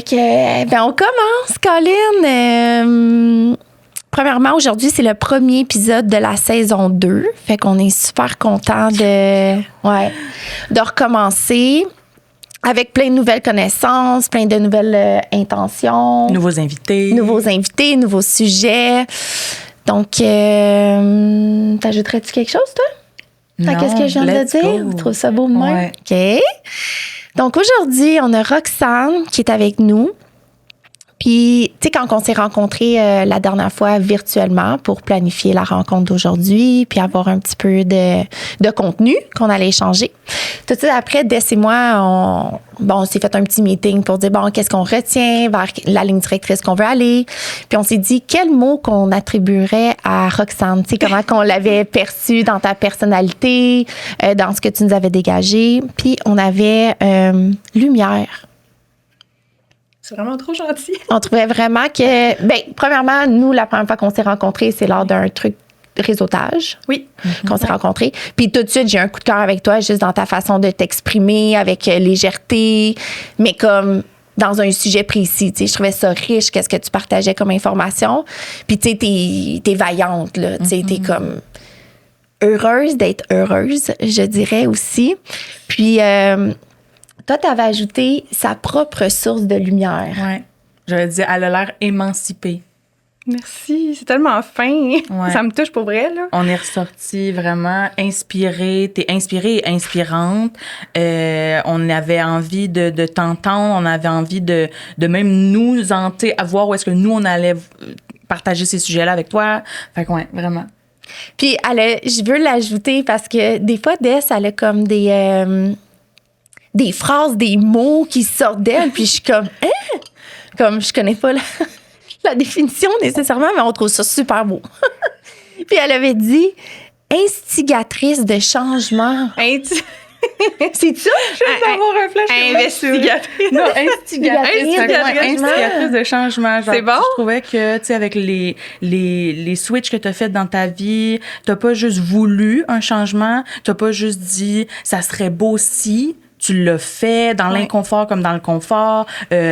Fait que, on commence, Colin. Premièrement, aujourd'hui, c'est le premier épisode de la saison 2. Fait qu'on est super content de recommencer avec plein de nouvelles connaissances, plein de nouvelles intentions. Nouveaux invités, nouveaux sujets. Donc, t'ajouterais-tu quelque chose, toi? Non, qu'est-ce que je viens de dire? Tu trouves ça beau de même? Ouais. OK. Donc, aujourd'hui, on a Roxane qui est avec nous. Puis, tu sais, quand on s'est rencontrés la dernière fois virtuellement pour planifier la rencontre d'aujourd'hui, puis avoir un petit peu de contenu qu'on allait échanger. Tout de suite après, Des et moi, on s'est fait un petit meeting pour dire, qu'est-ce qu'on retient vers la ligne directrice qu'on veut aller. Puis, on s'est dit, quel mot qu'on attribuerait à Roxane? Tu sais, comment qu'on l'avait perçu dans ta personnalité, dans ce que tu nous avais dégagé. Puis, on avait lumière. C'est vraiment trop gentil. On trouvait vraiment que, premièrement, nous, la première fois qu'on s'est rencontrés, c'est lors d'un truc de réseautage. Oui. Qu'on s'est rencontrés. Puis tout de suite, j'ai un coup de cœur avec toi, juste dans ta façon de t'exprimer, avec légèreté, mais comme dans un sujet précis. Tu sais, je trouvais ça riche, qu'est-ce que tu partageais comme information. Puis tu sais, t'es vaillante, là. Tu sais, t'es comme heureuse d'être heureuse, je dirais aussi. Puis... toi, tu avais ajouté sa propre source de lumière. Ouais. J'avais dit, elle a l'air émancipée. Merci, c'est tellement fin. Ouais. Ça me touche pour vrai, là. On est ressorti vraiment inspirée. T'es inspirée et inspirante. On avait envie de t'entendre. On avait envie de même nous hanter à voir où est-ce que nous, on allait partager ces sujets-là avec toi. Fait que ouais, vraiment. Puis, je veux l'ajouter parce que des fois, Des, elle a comme des phrases, des mots qui sortent d'elle, puis je suis comme, comme je connais pas la définition nécessairement, mais on trouve ça super beau. Puis elle avait dit instigatrice de changement. C'est ça? Je vais avoir un flash. Investigatrice. Non, instigatrice de changement. Genre, c'est bon? Je trouvais que, tu sais, avec les switches que tu as fait dans ta vie, t'as pas juste voulu un changement, t'as pas juste dit ça serait beau si. Tu l'as fait dans l'inconfort comme dans le confort,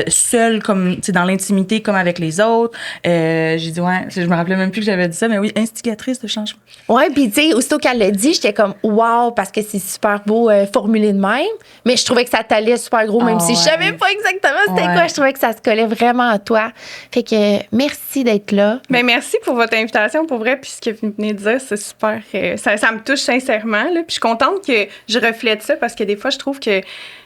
seul comme, tu sais, dans l'intimité comme avec les autres. J'ai dit, je me rappelais même plus que j'avais dit ça, mais oui, instigatrice de changement. Ouais, puis tu sais, aussitôt qu'elle l'a dit, j'étais comme, wow, parce que c'est super beau formulé de même. Mais je trouvais que ça t'allait super gros, même si je savais pas exactement c'était quoi. Je trouvais que ça se collait vraiment à toi. Fait que merci d'être là. Ben, merci pour votre invitation, pour vrai. Puis ce que vous venez de dire, c'est super. Ça me touche sincèrement, là. Puis je suis contente que je reflète ça parce que des fois, je trouve que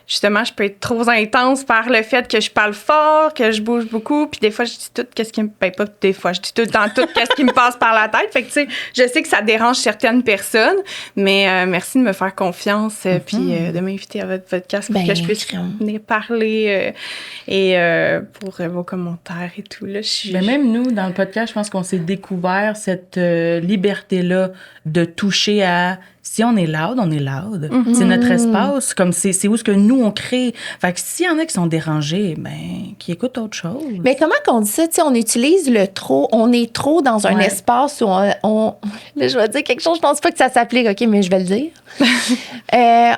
justement, je peux être trop intense par le fait que je parle fort, que je bouge beaucoup, puis des fois, je dis tout qu'est-ce qui me... pas des fois, je dis tout le temps tout qu'est-ce qui me passe par la tête. Fait que, tu sais, je sais que ça dérange certaines personnes, mais merci de me faire confiance, puis de m'inviter à votre podcast pour que je puisse venir parler et pour vos commentaires et tout. Là, même nous, dans le podcast, je pense qu'on s'est découvert cette liberté-là de toucher à... Si on est loud, on est loud. Mm-hmm. C'est notre espace. Comme c'est où ce que nous, on crée. Fait que s'il y en a qui sont dérangés, qui écoutent autre chose. Mais comment qu'on dit ça? Tu sais, on utilise le trop. On est trop dans un espace où on... Là, je vais dire quelque chose, je pense pas que ça s'applique, OK, mais je vais le dire.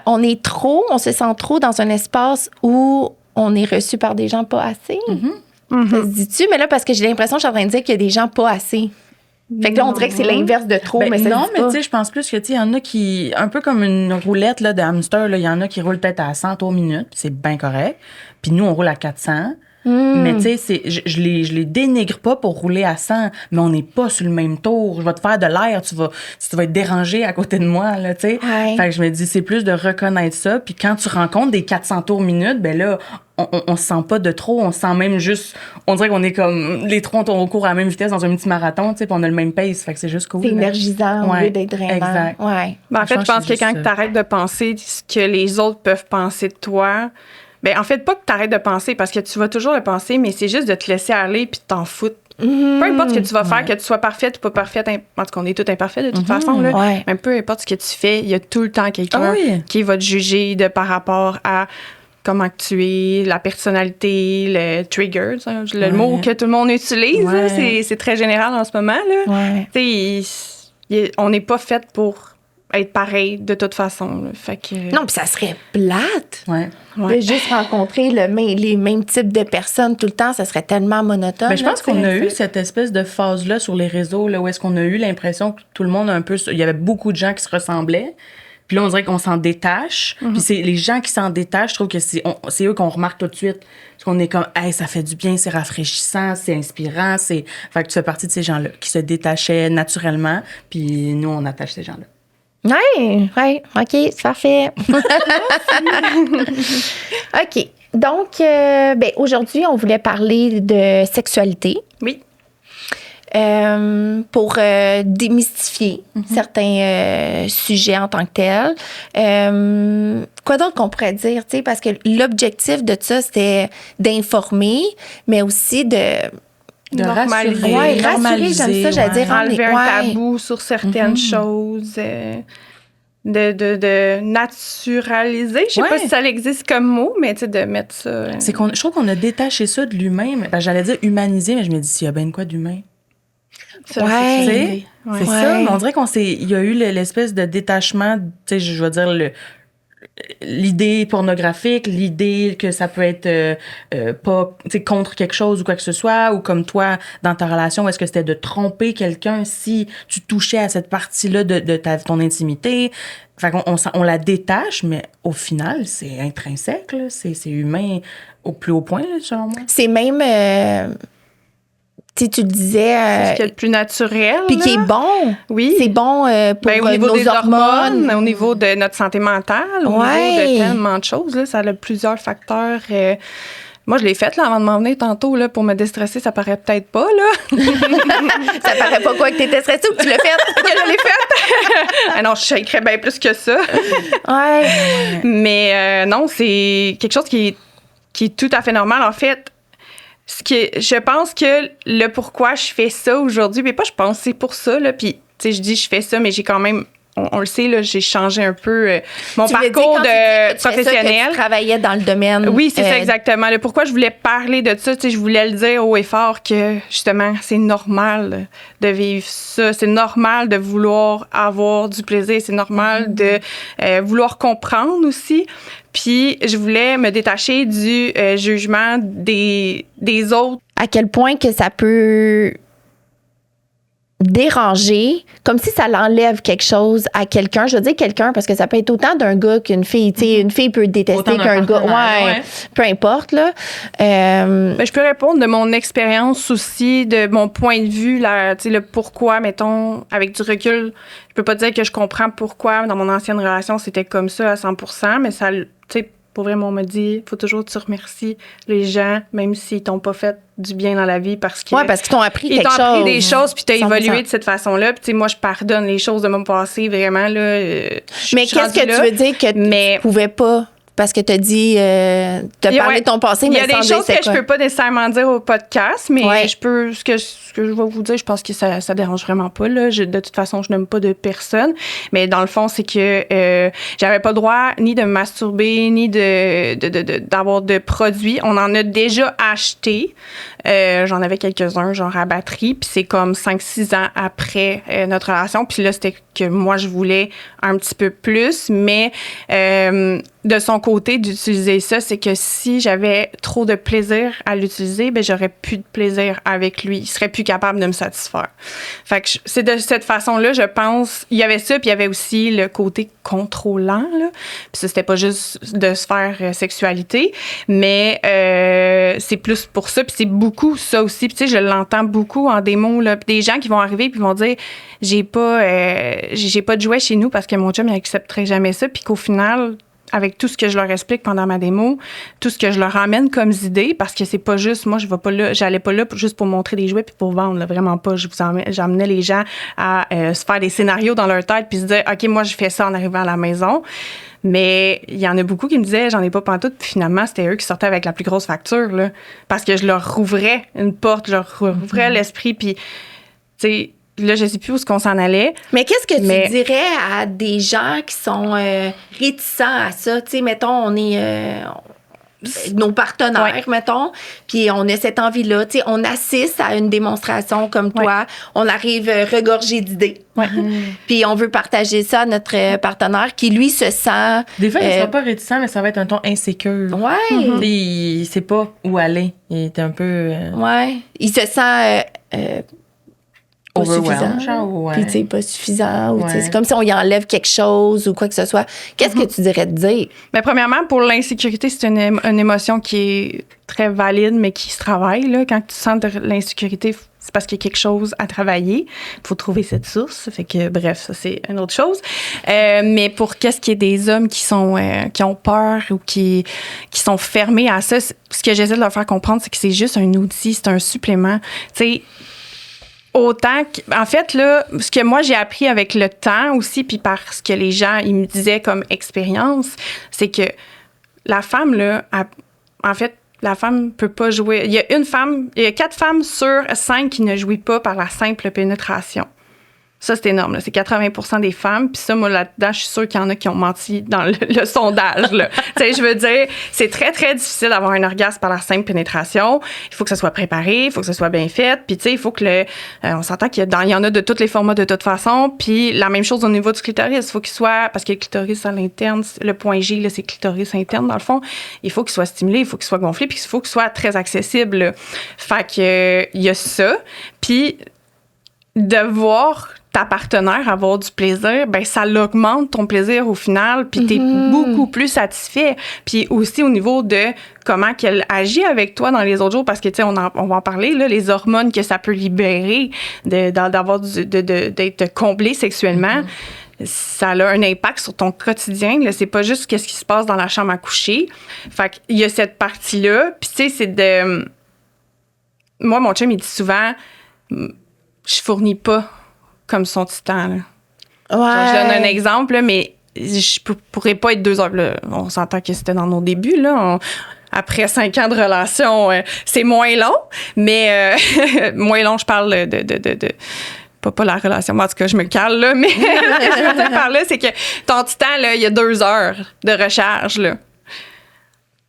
On est trop, on se sent trop dans un espace où on est reçu par des gens pas assez. Mm-hmm. Ça se dit-tu? Mais là, parce que j'ai l'impression que je suis en train de dire qu'il y a des gens pas assez. Fait que là, on dirait que c'est l'inverse de trop, mais ça non, dit mais pas. tu sais, je pense plus que, tu sais, il y en a qui, un peu comme une roulette là, de hamster, il y en a qui roulent peut-être à 100 tours minute, puis c'est bien corrêtre. Puis nous, on roule à 400. Mais tu sais, je les dénigre pas pour rouler à 100, mais on n'est pas sur le même tour. Je vais te faire de l'air, tu vas être dérangé à côté de moi, là, tu sais. Ouais. Fait que je me dis, c'est plus de reconnaître ça. Puis quand tu rencontres des 400 tours minute, ben là, on se sent pas de trop, on se sent même juste... On dirait qu'on est comme... Les trois, on court à la même vitesse dans un petit marathon, tu sais, puis on a le même pace, fait que c'est juste cool. C'est énergisant au lieu d'être drainant. Exact. Ouais. Ben, en fait, je pense que quand tu arrêtes de penser ce que les autres peuvent penser de toi... Ben, en fait, pas que tu arrêtes de penser, parce que tu vas toujours le penser, mais c'est juste de te laisser aller puis de t'en foutre. Peu importe ce que tu vas faire, que tu sois parfaite ou pas parfaite, en tout cas, on est tous imparfaits de toute façon, là. Mais peu importe ce que tu fais, il y a tout le temps quelqu'un qui va te juger par rapport à comment que tu es, la personnalité, le trigger, le mot que tout le monde utilise. Là, c'est très général en ce moment. Là. On n'est pas fait pour être pareil de toute façon. Là. Fait que... Non, puis ça serait plate. Ouais. De juste rencontrer les mêmes types de personnes tout le temps, ça serait tellement monotone. Mais je pense là, qu'on a tu sais. eu cette espèce de phase-là sur les réseaux, là, où est-ce qu'on a eu l'impression que tout le monde a un peu... Il y avait beaucoup de gens qui se ressemblaient. Puis là, on dirait qu'on s'en détache. Puis c'est les gens qui s'en détachent, je trouve que c'est eux qu'on remarque tout de suite. Parce qu'on est comme, hey, ça fait du bien, c'est rafraîchissant, c'est inspirant. Fait que tu fais partie de ces gens-là qui se détachaient naturellement. Puis nous, on attache ces gens-là. Oui, OK, c'est parfait. OK. Donc, aujourd'hui, on voulait parler de sexualité. Oui. Pour démystifier certains sujets en tant que tels. Quoi d'autre qu'on pourrait dire, tu sais, parce que l'objectif de ça, c'était d'informer, mais aussi de Normaliser. Ouais, rassurer, j'aime ça, j'allais dire. Enlever un tabou sur certaines choses. De naturaliser. Je sais pas si ça existe comme mot, mais tu sais, de mettre ça... Je trouve qu'on a détaché ça de l'humain. Ben, j'allais dire humaniser, mais je me dis, s'il y a bien quoi d'humain? Ça, ouais. C'est ça, mais on dirait il y a eu l'espèce de détachement, tu sais, je veux dire, l'idée pornographique, l'idée que ça peut être pas, tu sais, contre quelque chose ou quoi que ce soit, ou comme toi, dans ta relation, est-ce que c'était de tromper quelqu'un si tu touchais à cette partie-là de ton intimité? Fait qu'on la détache, mais au final, c'est intrinsèque, là, c'est humain au plus haut point, là, selon moi. C'est même... tu le disais... c'est ce qui est le plus naturel. Puis qui est bon. Oui. C'est bon pour au niveau nos des hormones, au niveau de notre santé mentale, au niveau de tellement de choses. Là, ça a plusieurs facteurs. Moi, je l'ai faite là, avant de m'en venir tantôt là, pour me déstresser. Ça paraît peut-être pas. Là. Ça paraît pas quoi que t'étais stressée ou que tu l'as faite? Que je l'ai faite. Ah non, je shakerais bien plus que ça. Ouais. Mais non, c'est quelque chose qui est tout à fait normal. En fait, je pense que le pourquoi je fais ça aujourd'hui, mais pas je pense, c'est pour ça. Là, puis, tu sais, je dis je fais ça, mais j'ai quand même, on le sait, là, j'ai changé un peu mon parcours de professionnel. Tu travaillais dans le domaine. Oui, c'est ça, exactement. Le pourquoi je voulais parler de ça, tu sais, je voulais le dire haut et fort que, justement, c'est normal de vivre ça. C'est normal de vouloir avoir du plaisir. C'est normal de vouloir comprendre aussi. Puis, je voulais me détacher du jugement des autres. À quel point que ça peut déranger, comme si ça l'enlève quelque chose à quelqu'un. Je veux dire quelqu'un parce que ça peut être autant d'un gars qu'une fille. Tu sais, une fille peut détester qu'un gars. Ouais, peu importe, là. Je peux répondre de mon expérience aussi, de mon point de vue, là, tu sais, le pourquoi, mettons, avec du recul. Je peux pas dire que je comprends pourquoi dans mon ancienne relation c'était comme ça à 100%, mais ça, tu sais, pour vraiment, on me dit, faut toujours que tu remercies les gens, même s'ils t'ont pas fait du bien dans la vie parce qu'ils t'ont appris quelque chose. Ils t'ont appris des choses, puis t'as 100%. évolué de cette façon-là. Puis, tu sais, moi, je pardonne les choses de mon passé, vraiment, là. Mais qu'est-ce que tu veux dire que tu pouvais pas? Parce que t'as dit, t'as parlé de ton passé, mais il y a des choses que je peux pas nécessairement dire au podcast, mais je peux, ce que je vais vous dire, je pense que ça dérange vraiment pas, là. De toute façon, je n'aime pas de personne. Mais dans le fond, c'est que, j'avais pas le droit ni de me masturber, ni d'avoir de produits. On en a déjà acheté. J'en avais quelques-uns, genre à batterie. Puis c'est comme 5-6 ans après notre relation. Puis là, c'était que moi, je voulais un petit peu plus. Mais de son côté, d'utiliser ça, c'est que si j'avais trop de plaisir à l'utiliser, ben j'aurais plus de plaisir avec lui. Il serait plus capable de me satisfaire. Fait que c'est de cette façon-là, je pense, il y avait ça, puis il y avait aussi le côté contrôlant, là. Puis ça, c'était pas juste de se faire sexualité, mais c'est plus pour ça, puis c'est beaucoup ça aussi. Puis tu sais, je l'entends beaucoup en démo, là. Puis des gens qui vont arriver puis vont dire j'ai pas de jouet chez nous parce que mon chum il accepterait jamais ça, puis qu'au final, avec tout ce que je leur explique pendant ma démo, tout ce que je leur amène comme idées, parce que c'est pas juste, moi, j'allais pas là juste pour montrer des jouets puis pour vendre, là, vraiment pas. J'amenais les gens à se faire des scénarios dans leur tête puis se dire, OK, moi, je fais ça en arrivant à la maison. Mais il y en a beaucoup qui me disaient, j'en ai pas pantoute, puis finalement, c'était eux qui sortaient avec la plus grosse facture, là, parce que je leur rouvrais une porte, je leur rouvrais l'esprit, puis, tu sais, là, je sais plus où est-ce qu'on s'en allait. Mais qu'est-ce que tu dirais à des gens qui sont réticents à ça? Tu sais, mettons, on est... nos partenaires, mettons, puis on a cette envie-là. Tu sais, on assiste à une démonstration comme toi, on arrive regorgé d'idées. Puis on veut partager ça à notre partenaire qui, lui, se sent... Des fois, il ne sera pas réticent, mais ça va être un ton insécure. Il ne sait pas où aller. Il est un peu... Il se sent... pas suffisant. Puis, tu sais, pas suffisant. Ou, c'est comme si on y enlève quelque chose ou quoi que ce soit. Qu'est-ce que tu dirais de dire? Mais premièrement, pour l'insécurité, c'est une émotion qui est très valide, mais qui se travaille. Là. Quand tu sens de l'insécurité, c'est parce qu'il y a quelque chose à travailler. Il faut trouver cette source. Fait que, bref, ça, c'est une autre chose. Mais pour qu'est-ce qui est des hommes qui ont peur ou qui sont fermés à ça, ce que j'essaie de leur faire comprendre, c'est que c'est juste un outil, c'est un supplément. Tu sais, autant en fait, là, ce que moi, j'ai appris avec le temps aussi, puis parce que les gens, ils me disaient comme expérience, c'est que la femme, là, en fait, la femme peut pas jouir. Il y a 4 femmes sur 5 qui ne jouissent pas par la simple pénétration. Ça, c'est énorme. Là. C'est 80% des femmes. Puis ça, moi, là-dedans, je suis sûre qu'il y en a qui ont menti dans le sondage. Tu sais, je veux dire, c'est très, très difficile d'avoir un orgasme par la simple pénétration. Il faut que ça soit préparé, il faut que ça soit bien fait. Puis, tu sais, il faut que on s'entend qu'il y en a de tous les formats de toute façon. Puis, la même chose au niveau du clitoris. Il faut qu'il soit... Parce que le clitoris à l'interne, le point G, là, c'est le clitoris interne, dans le fond. Il faut qu'il soit stimulé, il faut qu'il soit gonflé, puis il faut qu'il soit très accessible. Là. Fait que, il y a ça. Puis, de voir ta partenaire avoir du plaisir, ben ça l'augmente ton plaisir au final, puis t'es beaucoup plus satisfait. Puis aussi au niveau de comment qu'elle agit avec toi dans les autres jours, parce que tu sais on va en parler là, les hormones que ça peut libérer d'avoir d'être comblé sexuellement. Ça a un impact sur ton quotidien. Là. C'est pas juste qu'est-ce qui se passe dans la chambre à coucher. Fait qu'il y a cette partie-là. Puis tu sais, c'est de... Moi, mon chum, il dit souvent... Je fournis pas comme son titan. Là. Genre, je donne un exemple, là, mais je pourrais pas être 2 heures. Là. On s'entend que c'était dans nos débuts. Là. Après 5 ans de relation, c'est moins long. Mais moins long, je parle de pas la relation. Moi, en tout cas, je me cale, là. Mais ce que je veux dire par là, c'est que ton titan, là, il y a 2 heures de recharge, là.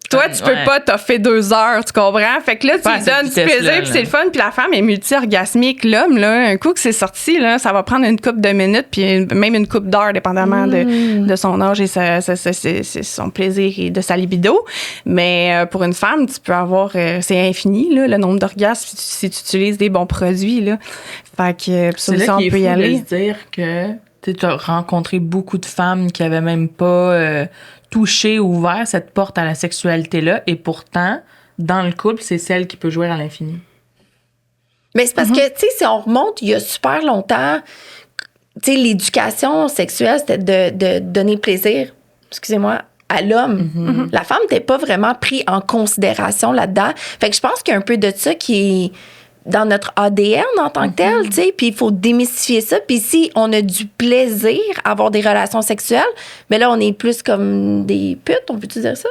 Toi, tu peux pas t'offrir 2 heures, tu comprends? Fait que là, tu lui donnes du plaisir, puis c'est le fun, puis la femme est multi-orgasmique. L'homme, là, un coup que c'est sorti, là, ça va prendre une couple de minutes, puis même une couple d'heures, dépendamment de son âge et son plaisir et de sa libido. Mais pour une femme, tu peux avoir... c'est infini, là, le nombre d'orgasmes, si tu utilises des bons produits, là. Fait que c'est là qu'il est fou de se dire que tu as rencontré beaucoup de femmes qui avaient même pas... touché ou ouvert cette porte à la sexualité-là, et pourtant, dans le couple, c'est celle qui peut jouer à l'infini. Mais c'est parce que, tu sais, si on remonte, il y a super longtemps, tu sais, l'éducation sexuelle, c'était de donner plaisir, excusez-moi, à l'homme. La femme n'était pas vraiment prise en considération là-dedans. Fait que je pense qu'il y a un peu de ça qui est dans notre ADN en tant que tel, tu sais, puis il faut démystifier ça. Puis si on a du plaisir à avoir des relations sexuelles, mais là, on est plus comme des putes, on peut-tu dire ça?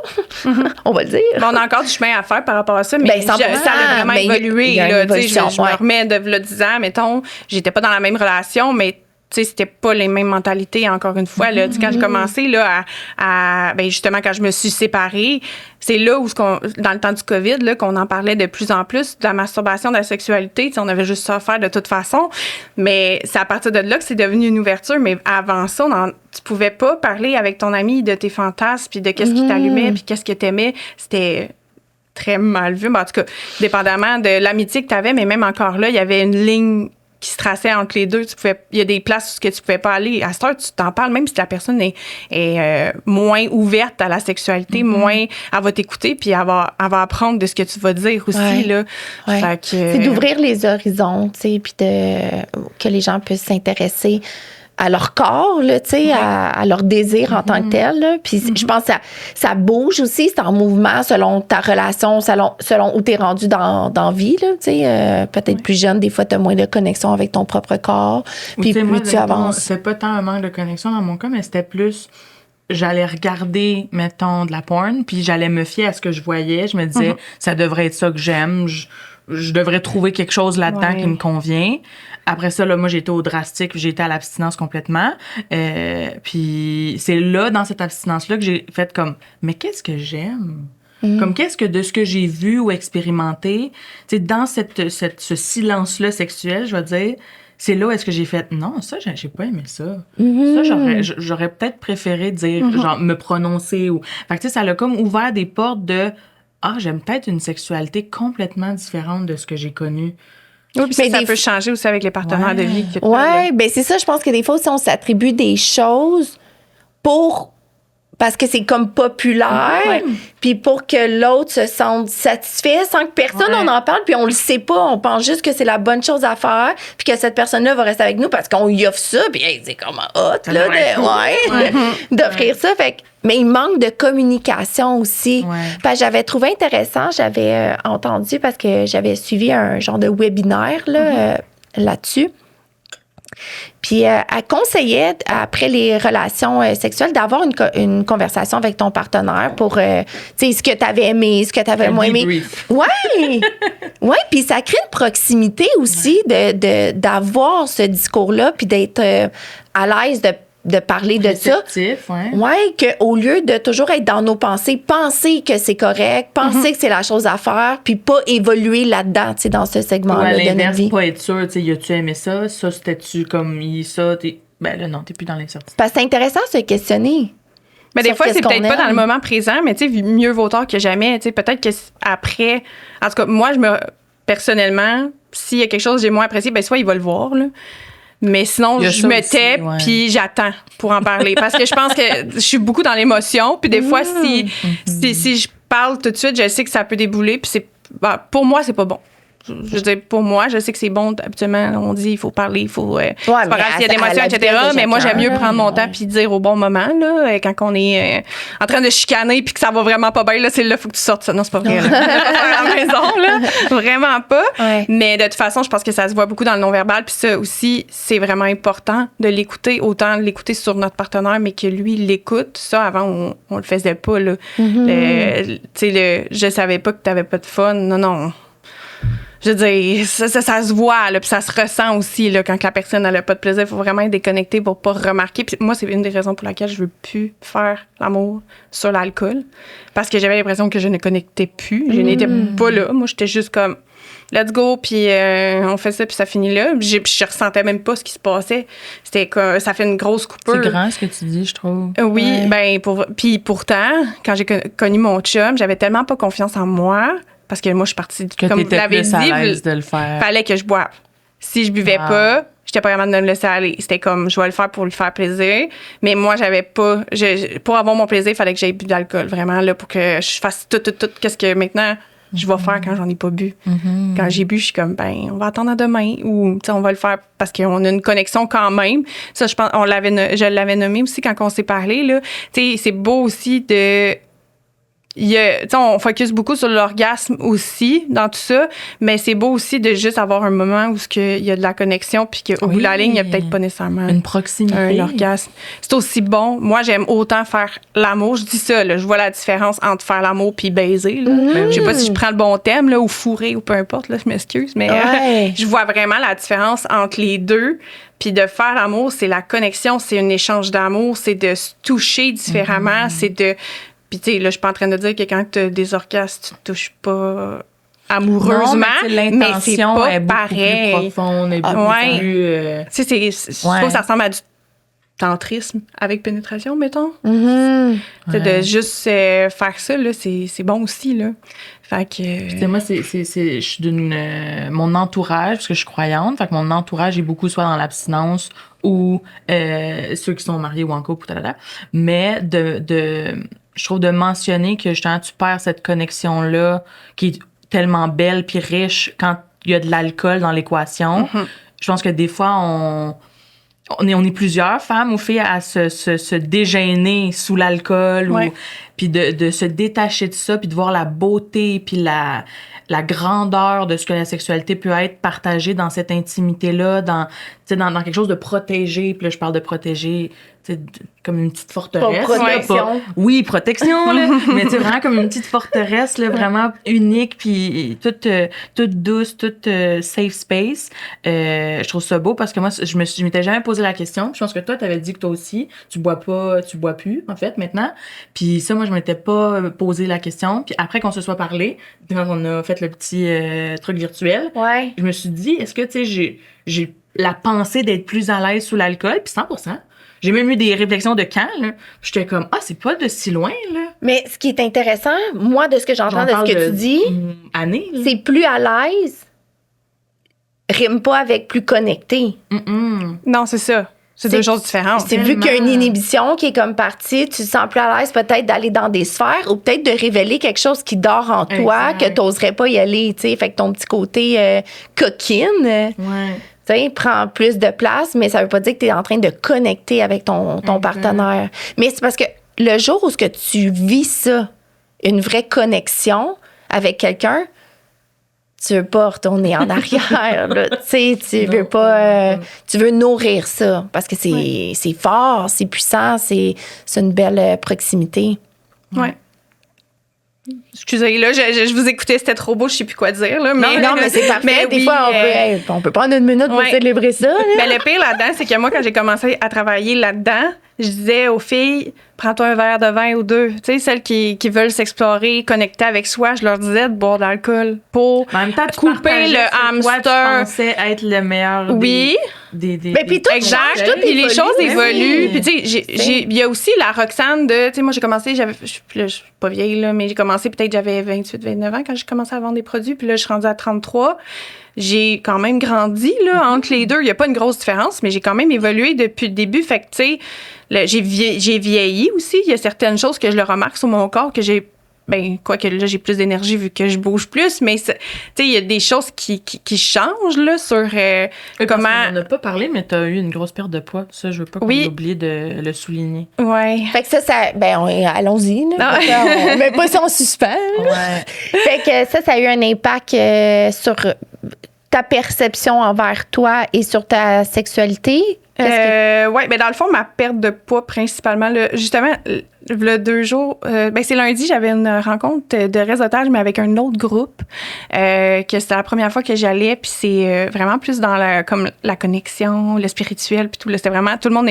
On va le dire. Mais on a encore du chemin à faire par rapport à ça, mais ça a vraiment évolué. Là, je me remets de 10 ans, mettons, j'étais pas dans la même relation, mais tu sais, c'était pas les mêmes mentalités, encore une fois. Là. Quand j'ai commencé, là, ben justement, quand je me suis séparée, c'est là où, dans le temps du COVID, là, qu'on en parlait de plus en plus, de la masturbation, de la sexualité. On avait juste ça à faire de toute façon. Mais c'est à partir de là que c'est devenu une ouverture. Mais avant ça, tu pouvais pas parler avec ton ami de tes fantasmes, puis de qu'est-ce qui t'allumait, puis qu'est-ce que t'aimais. C'était très mal vu. Mais en tout cas, dépendamment de l'amitié que t'avais, mais même encore là, il y avait une ligne qui se traçait entre les deux. Il y a des places où tu pouvais pas aller. À cette heure, tu t'en parles, même si la personne est moins ouverte à la sexualité, moins elle va t'écouter, puis elle va apprendre de ce que tu vas dire aussi. Là. Fait que, c'est d'ouvrir les horizons, tu sais, puis que les gens puissent s'intéresser à leur corps, là, tu sais, à leur désir en tant que tel. Là. Puis je pense que ça bouge aussi, c'est en mouvement selon ta relation, selon où tu es rendu dans vie. Là, tu sais, peut-être plus jeune, des fois, tu as moins de connexion avec ton propre corps. Puis plus moi, tu avances. C'est pas tant un manque de connexion dans mon cas, mais c'était plus... J'allais regarder, mettons, de la porn, puis j'allais me fier à ce que je voyais. Je me disais, ça devrait être ça que j'aime. Je devrais trouver quelque chose là-dedans qui me convient. Après ça, là, moi, j'ai été au drastique, j'ai été à l'abstinence complètement. Puis c'est là, dans cette abstinence-là, que j'ai fait comme, mais qu'est-ce que j'aime? Comme qu'est-ce que de ce que j'ai vu ou expérimenté, tu sais, dans ce silence-là sexuel, je vais dire, c'est là où est-ce que j'ai fait non, ça, j'ai pas aimé ça. Ça, j'aurais peut-être préféré dire, genre, me prononcer ou. Fait que, tu sais, ça a comme ouvert des portes de j'aime peut-être une sexualité complètement différente de ce que j'ai connu. Oui, puis ça peut changer aussi avec les partenaires de vie. Oui, bien, c'est ça. Je pense que des fois aussi, on s'attribue des choses parce que c'est comme populaire, puis pour que l'autre se sente satisfait sans que personne on en parle, puis on le sait pas, on pense juste que c'est la bonne chose à faire, puis que cette personne-là va rester avec nous parce qu'on lui offre ça, puis hey, c'est comme hot, là, d'offrir ça. Fait que, mais il manque de communication aussi. Parce que j'avais trouvé intéressant, j'avais entendu, parce que j'avais suivi un genre de webinaire là-dessus. Puis elle conseillait, après les relations sexuelles, d'avoir une conversation avec ton partenaire pour, tu sais, ce que tu avais aimé, ce que tu avais moins aimé. Oui! Oui, puis ça crée une proximité aussi d'avoir ce discours-là, puis d'être à l'aise de parler de ça. Oui, qu'au lieu de toujours être dans nos pensées, penser que c'est correct, penser que c'est la chose à faire, puis pas évoluer là-dedans, tu sais, dans ce segment-là de notre vie. Pas être sûr, tu sais, as-tu aimé ça? Ça, c'était-tu comme ça? Ben là, non, t'es plus dans l'incertitude. Parce que c'est intéressant de se questionner. Mais des fois, c'est peut-être pas dans le moment présent, mais tu sais, mieux vaut tard que jamais. Tu sais, peut-être que après, en tout cas, moi, personnellement, s'il y a quelque chose que j'ai moins apprécié, ben soit il va le voir, là. Mais sinon, je me tais, puis j'attends pour en parler. Parce que je pense que je suis beaucoup dans l'émotion. Puis des fois, si je parle tout de suite, je sais que ça peut débouler. Puis pour moi, c'est pas bon. Je veux dire, pour moi, je sais que c'est bon. Habituellement, on dit il faut parler, il faut. c'est pas grave s'il y a des émotions, etc. Mais moi, j'aime mieux prendre mon temps puis dire au bon moment, là, quand on est en train de chicaner puis que ça va vraiment pas bien, là, c'est là, il faut que tu sortes ça. Non, c'est pas vrai. Là. À la maison, là. Vraiment pas. Ouais. Mais de toute façon, je pense que ça se voit beaucoup dans le non-verbal. Puis ça aussi, c'est vraiment important de l'écouter, autant l'écouter sur notre partenaire, mais que lui, il l'écoute. Ça, avant, on le faisait pas, là. Tu sais, je savais pas que t'avais pas de fun. Non. Je veux dire, ça se voit, là, puis ça se ressent aussi, là, quand la personne n'a pas de plaisir. Il faut vraiment être déconnecté pour pas remarquer. Puis moi, c'est une des raisons pour laquelle je veux plus faire l'amour sur l'alcool. Parce que j'avais l'impression que je ne connectais plus. Je n'étais pas là. Moi, j'étais juste comme, let's go, puis on fait ça, puis ça finit là. Puis je ressentais même pas ce qui se passait. C'était comme, ça fait une grosse coupure. C'est grand ce que tu dis, je trouve. Oui, puis pourtant, quand j'ai connu mon chum, j'avais tellement pas confiance en moi. Parce que moi, je suis partie que comme vous l'avez dit, de le faire. Fallait que je boive. Si je buvais pas, j'étais pas capable de me laisser aller. C'était comme, je vais le faire pour lui faire plaisir. Mais moi, j'avais pas... pour avoir mon plaisir, il fallait que j'aie bu d'alcool, vraiment, là, pour que je fasse tout. Qu'est-ce que maintenant, je vais faire quand j'en ai pas bu. Quand j'ai bu, je suis comme, on va attendre à demain. Ou, on va le faire parce qu'on a une connexion quand même. Ça, je pense, je l'avais nommé aussi quand on s'est parlé, là. Tu sais, c'est beau aussi de... on focus beaucoup sur l'orgasme aussi dans tout ça, mais c'est beau aussi de juste avoir un moment où il y a de la connexion puis qu'au bout de la ligne, il n'y a peut-être pas nécessairement une proximité. Un orgasme. C'est aussi bon. Moi, j'aime autant faire l'amour. Je dis ça, là, je vois la différence entre faire l'amour puis baiser. Je sais pas si je prends le bon thème, là, ou fourrer ou peu importe, là, je m'excuse, mais je vois vraiment la différence entre les deux. Puis de faire l'amour, c'est la connexion, c'est un échange d'amour, c'est de se toucher différemment, c'est de... Puis, tu sais, là, je suis pas en train de dire que quand tu as des orgasmes, tu te touches pas amoureusement. Non, mais l'intention est beaucoup plus profonde, est beaucoup plus... Tu sais, je trouve que ça ressemble à du tantrisme avec pénétration, mettons. De juste faire ça, là, c'est bon aussi, là. Fait que... Puis, moi, je suis mon entourage, parce que je suis croyante, fait que mon entourage est beaucoup soit dans l'abstinence ou ceux qui sont mariés ou en couple, mais je trouve de mentionner que justement tu perds cette connexion-là qui est tellement belle puis riche quand il y a de l'alcool dans l'équation. Je pense que des fois, on est plusieurs femmes ou filles à se dégêner sous l'alcool puis de se détacher de ça puis de voir la beauté puis la grandeur de ce que la sexualité peut être partagée dans cette intimité-là, dans quelque chose de protégé. Puis là, je parle de protéger, comme une petite forteresse. Protection. Oui, protection, là. Mais vraiment comme une petite forteresse, là, vraiment unique, puis toute douce, toute safe space. Je trouve ça beau parce que moi, je m'étais jamais posé la question. Je pense que toi, t'avais dit que toi aussi, tu bois plus, en fait, maintenant. Puis ça, moi, moi, je m'étais pas posé la question. Puis après qu'on se soit parlé, quand on a fait le petit truc virtuel, Ouais. je me suis dit, est-ce que, tu sais, j'ai la pensée d'être plus à l'aise sous l'alcool? Puis 100%. J'ai même eu des réflexions de quand, là. J'étais comme, c'est pas de si loin, là. Mais ce qui est intéressant, moi, de ce que j'entends de ce que tu dis, année, là. c'est plus à l'aise, rime pas avec plus connecté. Non, c'est ça. C'est deux choses différentes. C'est vu qu'il y a une inhibition qui est comme partie, tu te sens plus à l'aise peut-être d'aller dans des sphères ou peut-être de révéler quelque chose qui dort en toi, Exact. que tu n'oserais pas y aller, tu sais. Fait que ton petit côté coquine, Ouais. tu sais, prend plus de place, mais ça veut pas dire que tu es en train de connecter avec ton partenaire. Mais c'est parce que le jour où ce que tu vis ça, une vraie connexion avec quelqu'un, tu veux pas retourner en arrière, là. Tu sais, tu veux pas... tu veux nourrir ça parce que c'est fort, c'est puissant, c'est une belle proximité. Ouais. Excusez, là, je vous écoutais, c'était trop beau, je sais plus quoi dire, là. Mais, Non, mais c'est parfait. Mais Des oui, fois, on peut prendre une minute pour ouais. célébrer ça. Là. Ben, le pire là-dedans, c'est que moi, quand j'ai commencé à travailler là-dedans, je disais aux filles, prends-toi un verre de vin ou deux. Tu sais, celles qui veulent s'explorer, connecter avec soi, je leur disais de boire de l'alcool pour En même temps, tu couper partageais le ce que toi, tu hamster. pensais être le meilleur Oui. Mais puis tout Exact. change, tout Puis les évolue, choses hein. évoluent. Puis tu sais, il y a aussi la Roxane de, tu sais, moi j'ai commencé, je suis pas vieille là, mais j'ai commencé peut-être j'avais 28, 29 ans quand j'ai commencé à vendre des produits. Puis là, je suis rendue à 33. J'ai quand même grandi là entre les deux. Il y a pas une grosse différence, mais j'ai quand même évolué depuis le début. Fait que tu sais, j'ai vieilli aussi. Il y a certaines choses que je le remarque sur mon corps que j'ai. Ben, quoique là, j'ai plus d'énergie vu que je bouge plus, mais tu sais, il y a des choses qui changent, là, sur comment. On n'en a pas parlé, mais t'as eu une grosse perte de poids. Ça, je veux pas qu'on oublie de le souligner. Ouais. Fait que ça allons-y, là. On met pas ça en suspens. Là. Ouais. Fait que ça a eu un impact sur ta perception envers toi et sur ta sexualité. Ouais, ben dans le fond, ma perte de poids principalement, là, justement, le 2 jours, c'est lundi, j'avais une rencontre de réseautage, mais avec un autre groupe, que c'était la première fois que j'allais, puis c'est vraiment plus dans comme la connexion, le spirituel, puis tout, là, c'était vraiment, tout le monde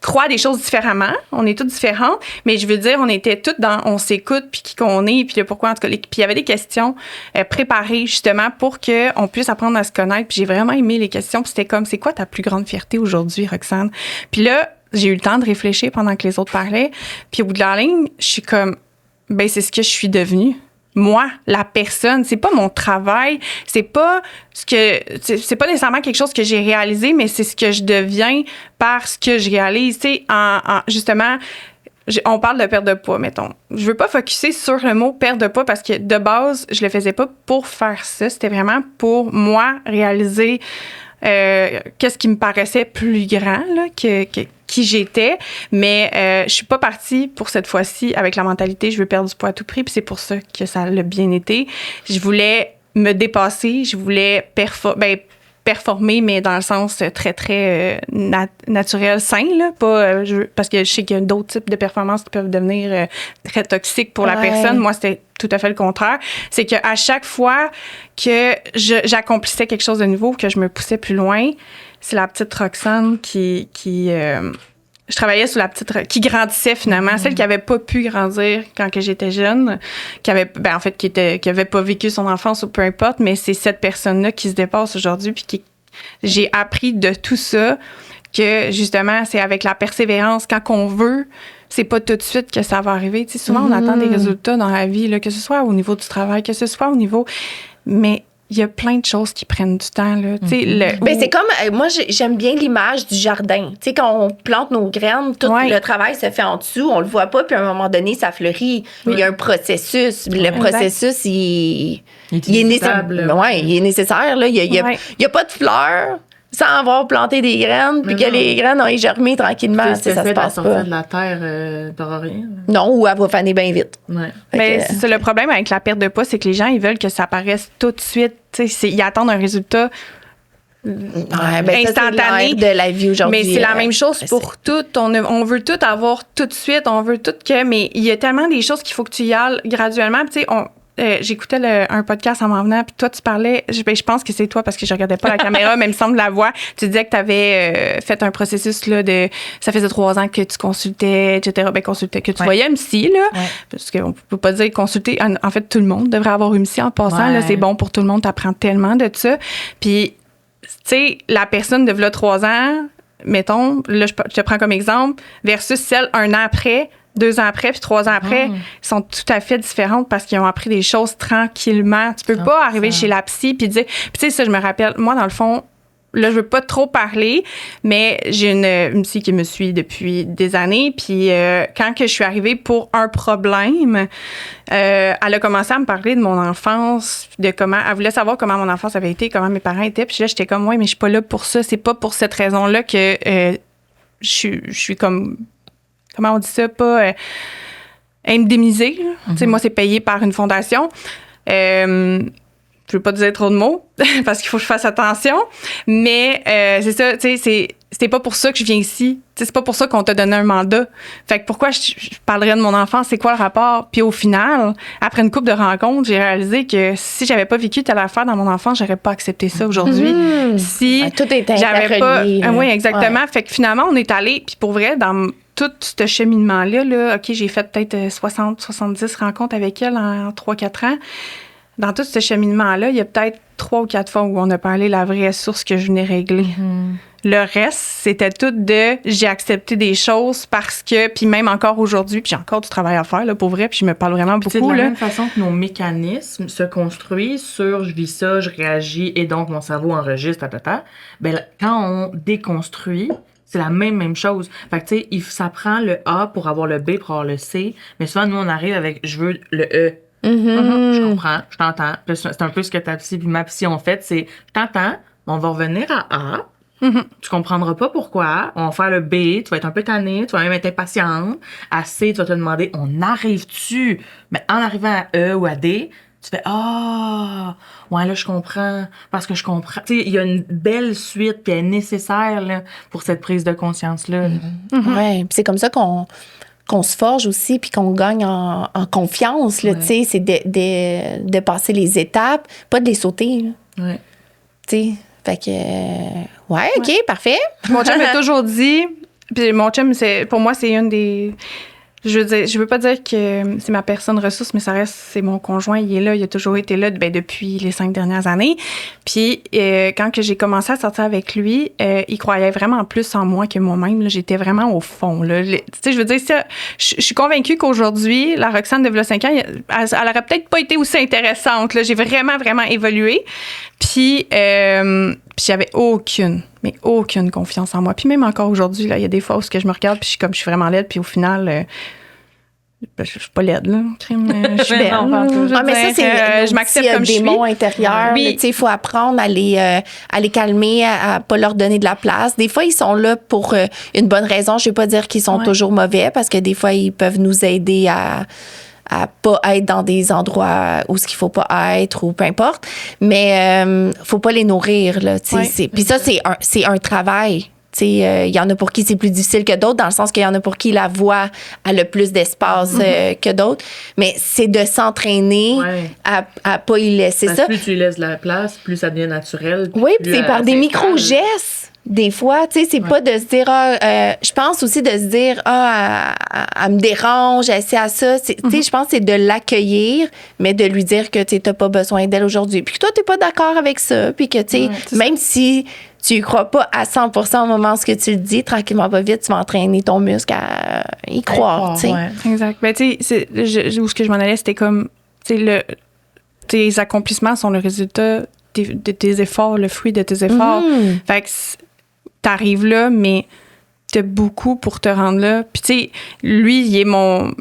croit des choses différemment, on est toutes différentes, mais je veux dire, on était toutes on s'écoute, puis qui qu'on est, puis le pourquoi, en tout cas, puis il y avait des questions préparées, justement, pour qu'on puisse apprendre à se connaître, puis j'ai vraiment aimé les questions, puis c'était comme, c'est quoi ta plus grande fierté aujourd'hui, Roxane? Puis là, j'ai eu le temps de réfléchir pendant que les autres parlaient, puis au bout de la ligne, je suis comme, ben c'est ce que je suis devenue. Moi, la personne, c'est pas mon travail, c'est pas c'est pas nécessairement quelque chose que j'ai réalisé, mais c'est ce que je deviens par ce que je réalise. Tu sais, justement, on parle de perte de poids, mettons. Je veux pas focusser sur le mot perte de poids parce que de base, je le faisais pas pour faire ça. C'était vraiment pour moi réaliser qu'est-ce qui me paraissait plus grand là, que qui j'étais, mais je suis pas partie pour cette fois-ci avec la mentalité je veux perdre du poids à tout prix, puis c'est pour ça que ça l'a bien été. Je voulais me dépasser, je voulais performer, mais dans le sens très, très naturel, sain, là, pas, parce que je sais qu'il y a d'autres types de performances qui peuvent devenir très toxiques pour la personne. Moi, c'était tout à fait le contraire. C'est qu'à chaque fois que j'accomplissais quelque chose de nouveau, que je me poussais plus loin, c'est la petite Roxane qui je travaillais sur la petite qui grandissait finalement, celle qui avait pas pu grandir quand que j'étais jeune, qui avait qui avait pas vécu son enfance ou peu importe, mais c'est cette personne-là qui se dépasse aujourd'hui, puis j'ai appris de tout ça que justement c'est avec la persévérance quand on veut, c'est pas tout de suite que ça va arriver. Tu sais, souvent on attend des résultats dans la vie là, que ce soit au niveau du travail, que ce soit au niveau, mais il y a plein de choses qui prennent du temps. Là. Ben, c'est comme, moi, j'aime bien l'image du jardin. Tu sais, quand on plante nos graines, tout le travail se fait en dessous, on le voit pas, puis à un moment donné, ça fleurit. Il y a un processus. Le processus, il est nécessaire. Oui, il est nécessaire. Là. Il y a pas de fleurs sans avoir planté des graines, puis que les graines ont germé tranquillement. Ça se passe pas. De la terre, t'auras rien. Non, ou elle va faner bien vite. Ouais. Mais c'est le problème avec la perte de poids, c'est que les gens, ils veulent que ça apparaisse tout de suite. Ils attendent un résultat instantané de la vie aujourd'hui. Mais c'est la même chose pour tout. On veut tout avoir tout de suite. On veut tout mais il y a tellement des choses qu'il faut que tu y ailles graduellement. Tu sais, j'écoutais un podcast en m'en venant, puis toi, tu parlais, je pense que c'est toi parce que je regardais pas la caméra, mais il me semble la voix. Tu disais que tu avais fait un processus là, ça faisait 3 ans que tu consultais, etc. Que tu voyais un psy, là. Ouais. Parce qu'on peut pas dire consulter. En fait, tout le monde devrait avoir une psy en passant. Là, c'est bon pour tout le monde, tu apprends tellement de ça. Puis, tu sais, la personne de là 3 ans, mettons, là, je te prends comme exemple, versus celle 1 an après, 2 ans après, puis 3 ans après, sont tout à fait différentes parce qu'ils ont appris des choses tranquillement. Tu peux pas arriver chez la psy puis dire... Puis tu sais, ça, je me rappelle, moi, dans le fond, là, je veux pas trop parler, mais j'ai une psy qui me suit depuis des années, puis quand que je suis arrivée pour un problème, elle a commencé à me parler de mon enfance, de comment... Elle voulait savoir comment mon enfance avait été, comment mes parents étaient, puis là, j'étais comme, ouais, mais je suis pas là pour ça. C'est pas pour cette raison-là que je suis comme... Comment on dit ça? Pas indemnisée. Tu sais, moi, c'est payé par une fondation. Je veux pas dire trop de mots parce qu'il faut que je fasse attention. Mais c'est ça, tu sais, c'était pas pour ça que je viens ici. T'sais, c'est pas pour ça qu'on t'a donné un mandat. Fait que pourquoi je parlerais de mon enfance? C'est quoi le rapport? Puis au final, après une couple de rencontres, j'ai réalisé que si j'avais pas vécu telle affaire dans mon enfance, j'aurais pas accepté ça aujourd'hui. Si tout est j'avais pas... oui, exactement. Ouais. Fait que finalement, on est allé, puis pour vrai, dans tout ce cheminement-là, là, OK, j'ai fait peut-être 60, 70 rencontres avec elle en 3-4 ans. Dans tout ce cheminement-là, il y a peut-être 3 ou 4 fois où on a parlé la vraie source que je venais régler. Le reste, c'était tout j'ai accepté des choses parce que, puis même encore aujourd'hui, puis j'ai encore du travail à faire, là, pour vrai, puis je me parle vraiment beaucoup. C'est de la là. même façon que nos mécanismes se construisent sur je vis ça, je réagis, et donc mon cerveau enregistre, ben, quand on déconstruit, c'est la même chose. Fait que, tu sais, ça prend le A pour avoir le B, pour avoir le C, mais souvent, nous, on arrive avec je veux le E. Je comprends, je t'entends. C'est un peu ce que ta psy et ma psy ont fait, c'est je t'entends, on va revenir à A. Tu comprendras pas pourquoi. On va faire le B, tu vas être un peu tanné, tu vas même être impatiente. À C, tu vas te demander, on arrive-tu? Mais en arrivant à E ou à D, tu fais ouais, là, je comprends. Parce que je comprends. Tu sais, il y a une belle suite qui est nécessaire là, pour cette prise de conscience-là. Ouais, puis c'est comme ça qu'on se forge aussi puis qu'on gagne en confiance, là, tu sais, c'est de passer les étapes, pas de les sauter, là. Ouais. Tu sais, fait que... ouais, OK, parfait. Mon chum m'a toujours dit... Puis mon chum, pour moi, c'est une des... Je veux pas dire que c'est ma personne ressource, mais ça reste, c'est mon conjoint, il est là, il a toujours été là depuis les 5 dernières années. Puis quand que j'ai commencé à sortir avec lui, il croyait vraiment plus en moi que moi-même. Là, j'étais vraiment au fond. Là. Tu sais, je veux dire, ça, je suis convaincue qu'aujourd'hui, la Roxane de v'là 5 ans, elle aurait peut-être pas été aussi intéressante. Là. J'ai vraiment, vraiment évolué. Puis j'avais aucune confiance en moi. Puis même encore aujourd'hui, là, il y a des fois où je me regarde puis je suis vraiment laide, puis au final... je suis pas laide, là. Je suis belle. Mais ça, c'est je m'accepte comme je suis. des démons intérieurs. Oui. Il faut apprendre à les calmer, à pas leur donner de la place. Des fois, ils sont là pour une bonne raison. Je vais pas dire qu'ils sont toujours mauvais parce que des fois, ils peuvent nous aider à pas être dans des endroits où ce qu'il faut pas être ou peu importe. Mais faut pas les nourrir, là. Puis ça, c'est un travail. Il y en a pour qui c'est plus difficile que d'autres, dans le sens qu'il y en a pour qui la voix a le plus d'espace que d'autres. Mais c'est de s'entraîner à pas y laisser ça. Plus tu y laisses de la place, plus ça devient naturel. Oui, puis c'est par des micro-gestes. Des fois, tu sais, c'est pas de se dire, je pense aussi de se dire, elle me dérange, elle sait à ça. Tu sais, je pense que c'est de l'accueillir, mais de lui dire que tu n'as pas besoin d'elle aujourd'hui. Puis que toi, tu n'es pas d'accord avec ça. Puis que, tu sais, même si tu y crois pas à 100% au moment où tu le dis, tranquillement, pas vite, tu vas entraîner ton muscle à y croire, tu sais. Ouais. Exact. Ben, tu sais, où ce que je m'en allais, c'était comme, tu sais, tes accomplissements sont le résultat de tes efforts, le fruit de tes efforts. Fait que t'arrives là, mais t'as beaucoup pour te rendre là. Puis tu sais, lui, il est mon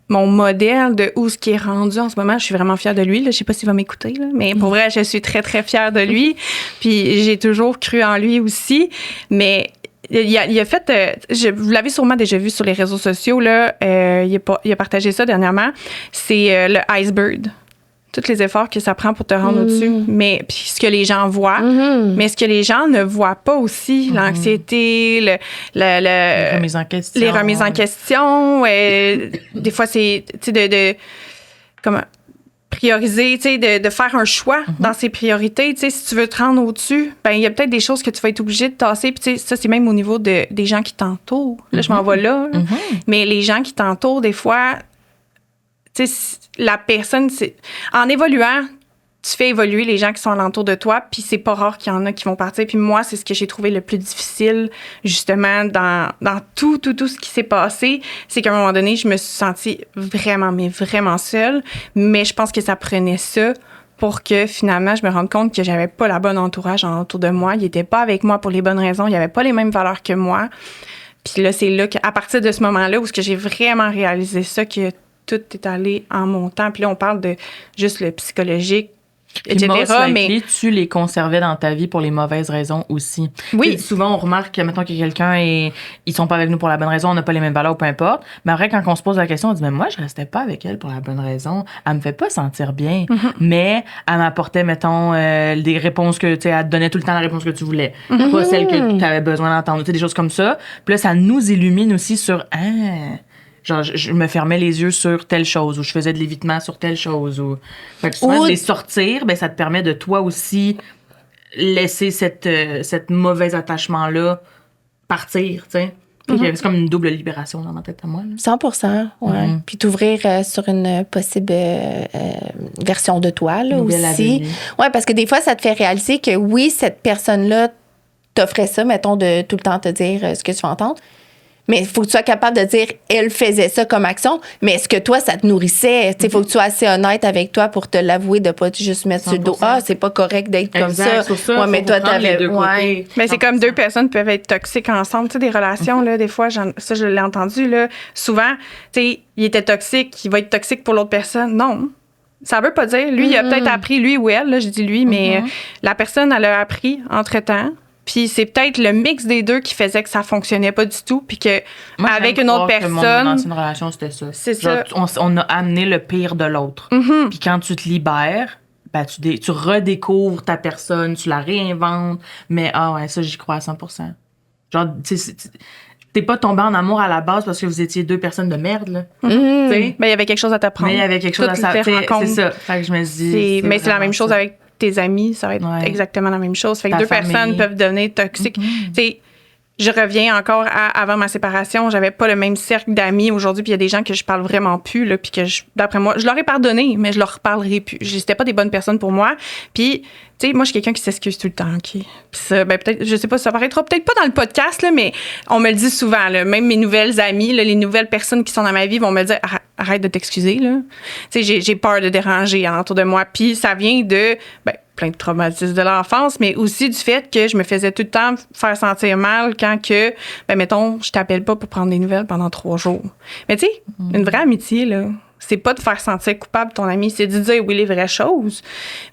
modèle de où ce qui est rendu en ce moment. Je suis vraiment fière de lui. Là. Je sais pas s'il va m'écouter, là, mais pour vrai, je suis très, très fière de lui. Puis j'ai toujours cru en lui aussi. Mais il a fait... vous l'avez sûrement déjà vu sur les réseaux sociaux. Là, il a partagé ça dernièrement. C'est le Icebird. Tous les efforts que ça prend pour te rendre au-dessus. Mais puis ce que les gens voient, mais ce que les gens ne voient pas aussi, l'anxiété, les remises en question. Les remises en question. Des fois, c'est, tu sais, comment prioriser, tu sais, de faire un choix dans ses priorités. Tu sais, si tu veux te rendre au-dessus, ben il y a peut-être des choses que tu vas être obligé de tasser. Puis, tu sais, ça, c'est même au niveau des gens qui t'entourent. Là, je m'en vais là. Mais les gens qui t'entourent, des fois, tu sais, la personne, en évoluant, tu fais évoluer les gens qui sont alentour de toi, puis c'est pas rare qu'il y en a qui vont partir. Puis moi, c'est ce que j'ai trouvé le plus difficile, justement, dans tout ce qui s'est passé. C'est qu'à un moment donné, je me suis sentie vraiment, mais vraiment seule. Mais je pense que ça prenait ça pour que, finalement, je me rende compte que j'avais pas la bonne entourage autour de moi. Ils étaient pas avec moi pour les bonnes raisons. Ils avaient pas les mêmes valeurs que moi. Puis là, c'est là qu'à partir de ce moment-là, où ce que j'ai vraiment réalisé ça, que tout est allé en montant. Puis là, on parle de juste le psychologique, etc. Mais tu les conservais dans ta vie pour les mauvaises raisons aussi. Oui. T'sais, souvent, on remarque que, mettons, que quelqu'un ils sont pas avec nous pour la bonne raison, on n'a pas les mêmes valeurs ou peu importe. Mais après, quand on se pose la question, on dit, mais moi, je restais pas avec elle pour la bonne raison. Elle me fait pas sentir bien. Mais elle m'apportait, mettons, des réponses que, tu sais, elle te donnait tout le temps la réponse que tu voulais. Pas celle que tu avais besoin d'entendre. Tu sais, des choses comme ça. Puis là, ça nous illumine aussi sur, genre, je me fermais les yeux sur telle chose ou je faisais de l'évitement sur telle chose. Fait que souvent, de les sortir, ben, ça te permet de toi aussi laisser cette mauvais attachement-là partir, tu sais. C'est comme une double libération dans ma tête à moi. Là. 100%, ouais. Puis t'ouvrir sur une possible version de toi, là, aussi. Ouais, parce que des fois, ça te fait réaliser que oui, cette personne-là t'offrait ça, mettons, de tout le temps te dire ce que tu vas entendre. Mais il faut que tu sois capable de dire, elle faisait ça comme action, mais est-ce que toi, ça te nourrissait? Il faut que tu sois assez honnête avec toi pour te l'avouer, de pas juste mettre 100%. Sur le dos. Ah, c'est pas correct d'être comme ça. Ouais, mais toi, t'avais. Ouais. Mais c'est comme deux personnes peuvent être toxiques ensemble. Tu sais, des relations, là, des fois, ça, je l'ai entendu, là. Souvent, tu sais, il était toxique, il va être toxique pour l'autre personne. Non. Ça veut pas dire. Lui, il a peut-être appris, lui ou elle, là, je dis lui, mais la personne, elle a appris entre-temps. Puis c'est peut-être le mix des deux qui faisait que ça fonctionnait pas du tout, puis que moi, avec une autre personne. Que mon ancienne relation, c'était ça. C'est genre, ça. On a amené le pire de l'autre. Puis quand tu te libères, ben, tu redécouvres ta personne, tu la réinventes. Mais ça, j'y crois à 100%. Genre, tu sais, t'es pas tombé en amour à la base parce que vous étiez deux personnes de merde, là. Mais il y avait quelque chose à t'apprendre. Mais il y avait quelque chose à s'apprendre. C'est ça. Fait que je me dis. Mais c'est la même chose avec tes amis, ça va être exactement la même chose. Fait que deux personnes peuvent devenir toxiques. Tu sais, je reviens encore avant ma séparation, j'avais pas le même cercle d'amis aujourd'hui, puis il y a des gens que je parle vraiment plus, là, puis que d'après moi, je leur ai pardonné, mais je leur reparlerai plus. C'était pas des bonnes personnes pour moi. Puis, tu sais, moi, je suis quelqu'un qui s'excuse tout le temps, OK? Puis ça, ben peut-être, je sais pas, ça paraîtra peut-être pas dans le podcast, là, mais on me le dit souvent, là, même mes nouvelles amies, là, les nouvelles personnes qui sont dans ma vie vont me dire, arrête de t'excuser, là. Tu sais, j'ai peur de déranger autour de moi. Puis ça vient de, plein de traumatismes de l'enfance, mais aussi du fait que je me faisais tout le temps faire sentir mal quand que, mettons, je t'appelle pas pour prendre des nouvelles pendant 3 jours. Mais tu sais, une vraie amitié, là, c'est pas de faire sentir coupable ton ami, c'est de dire oui les vraies choses,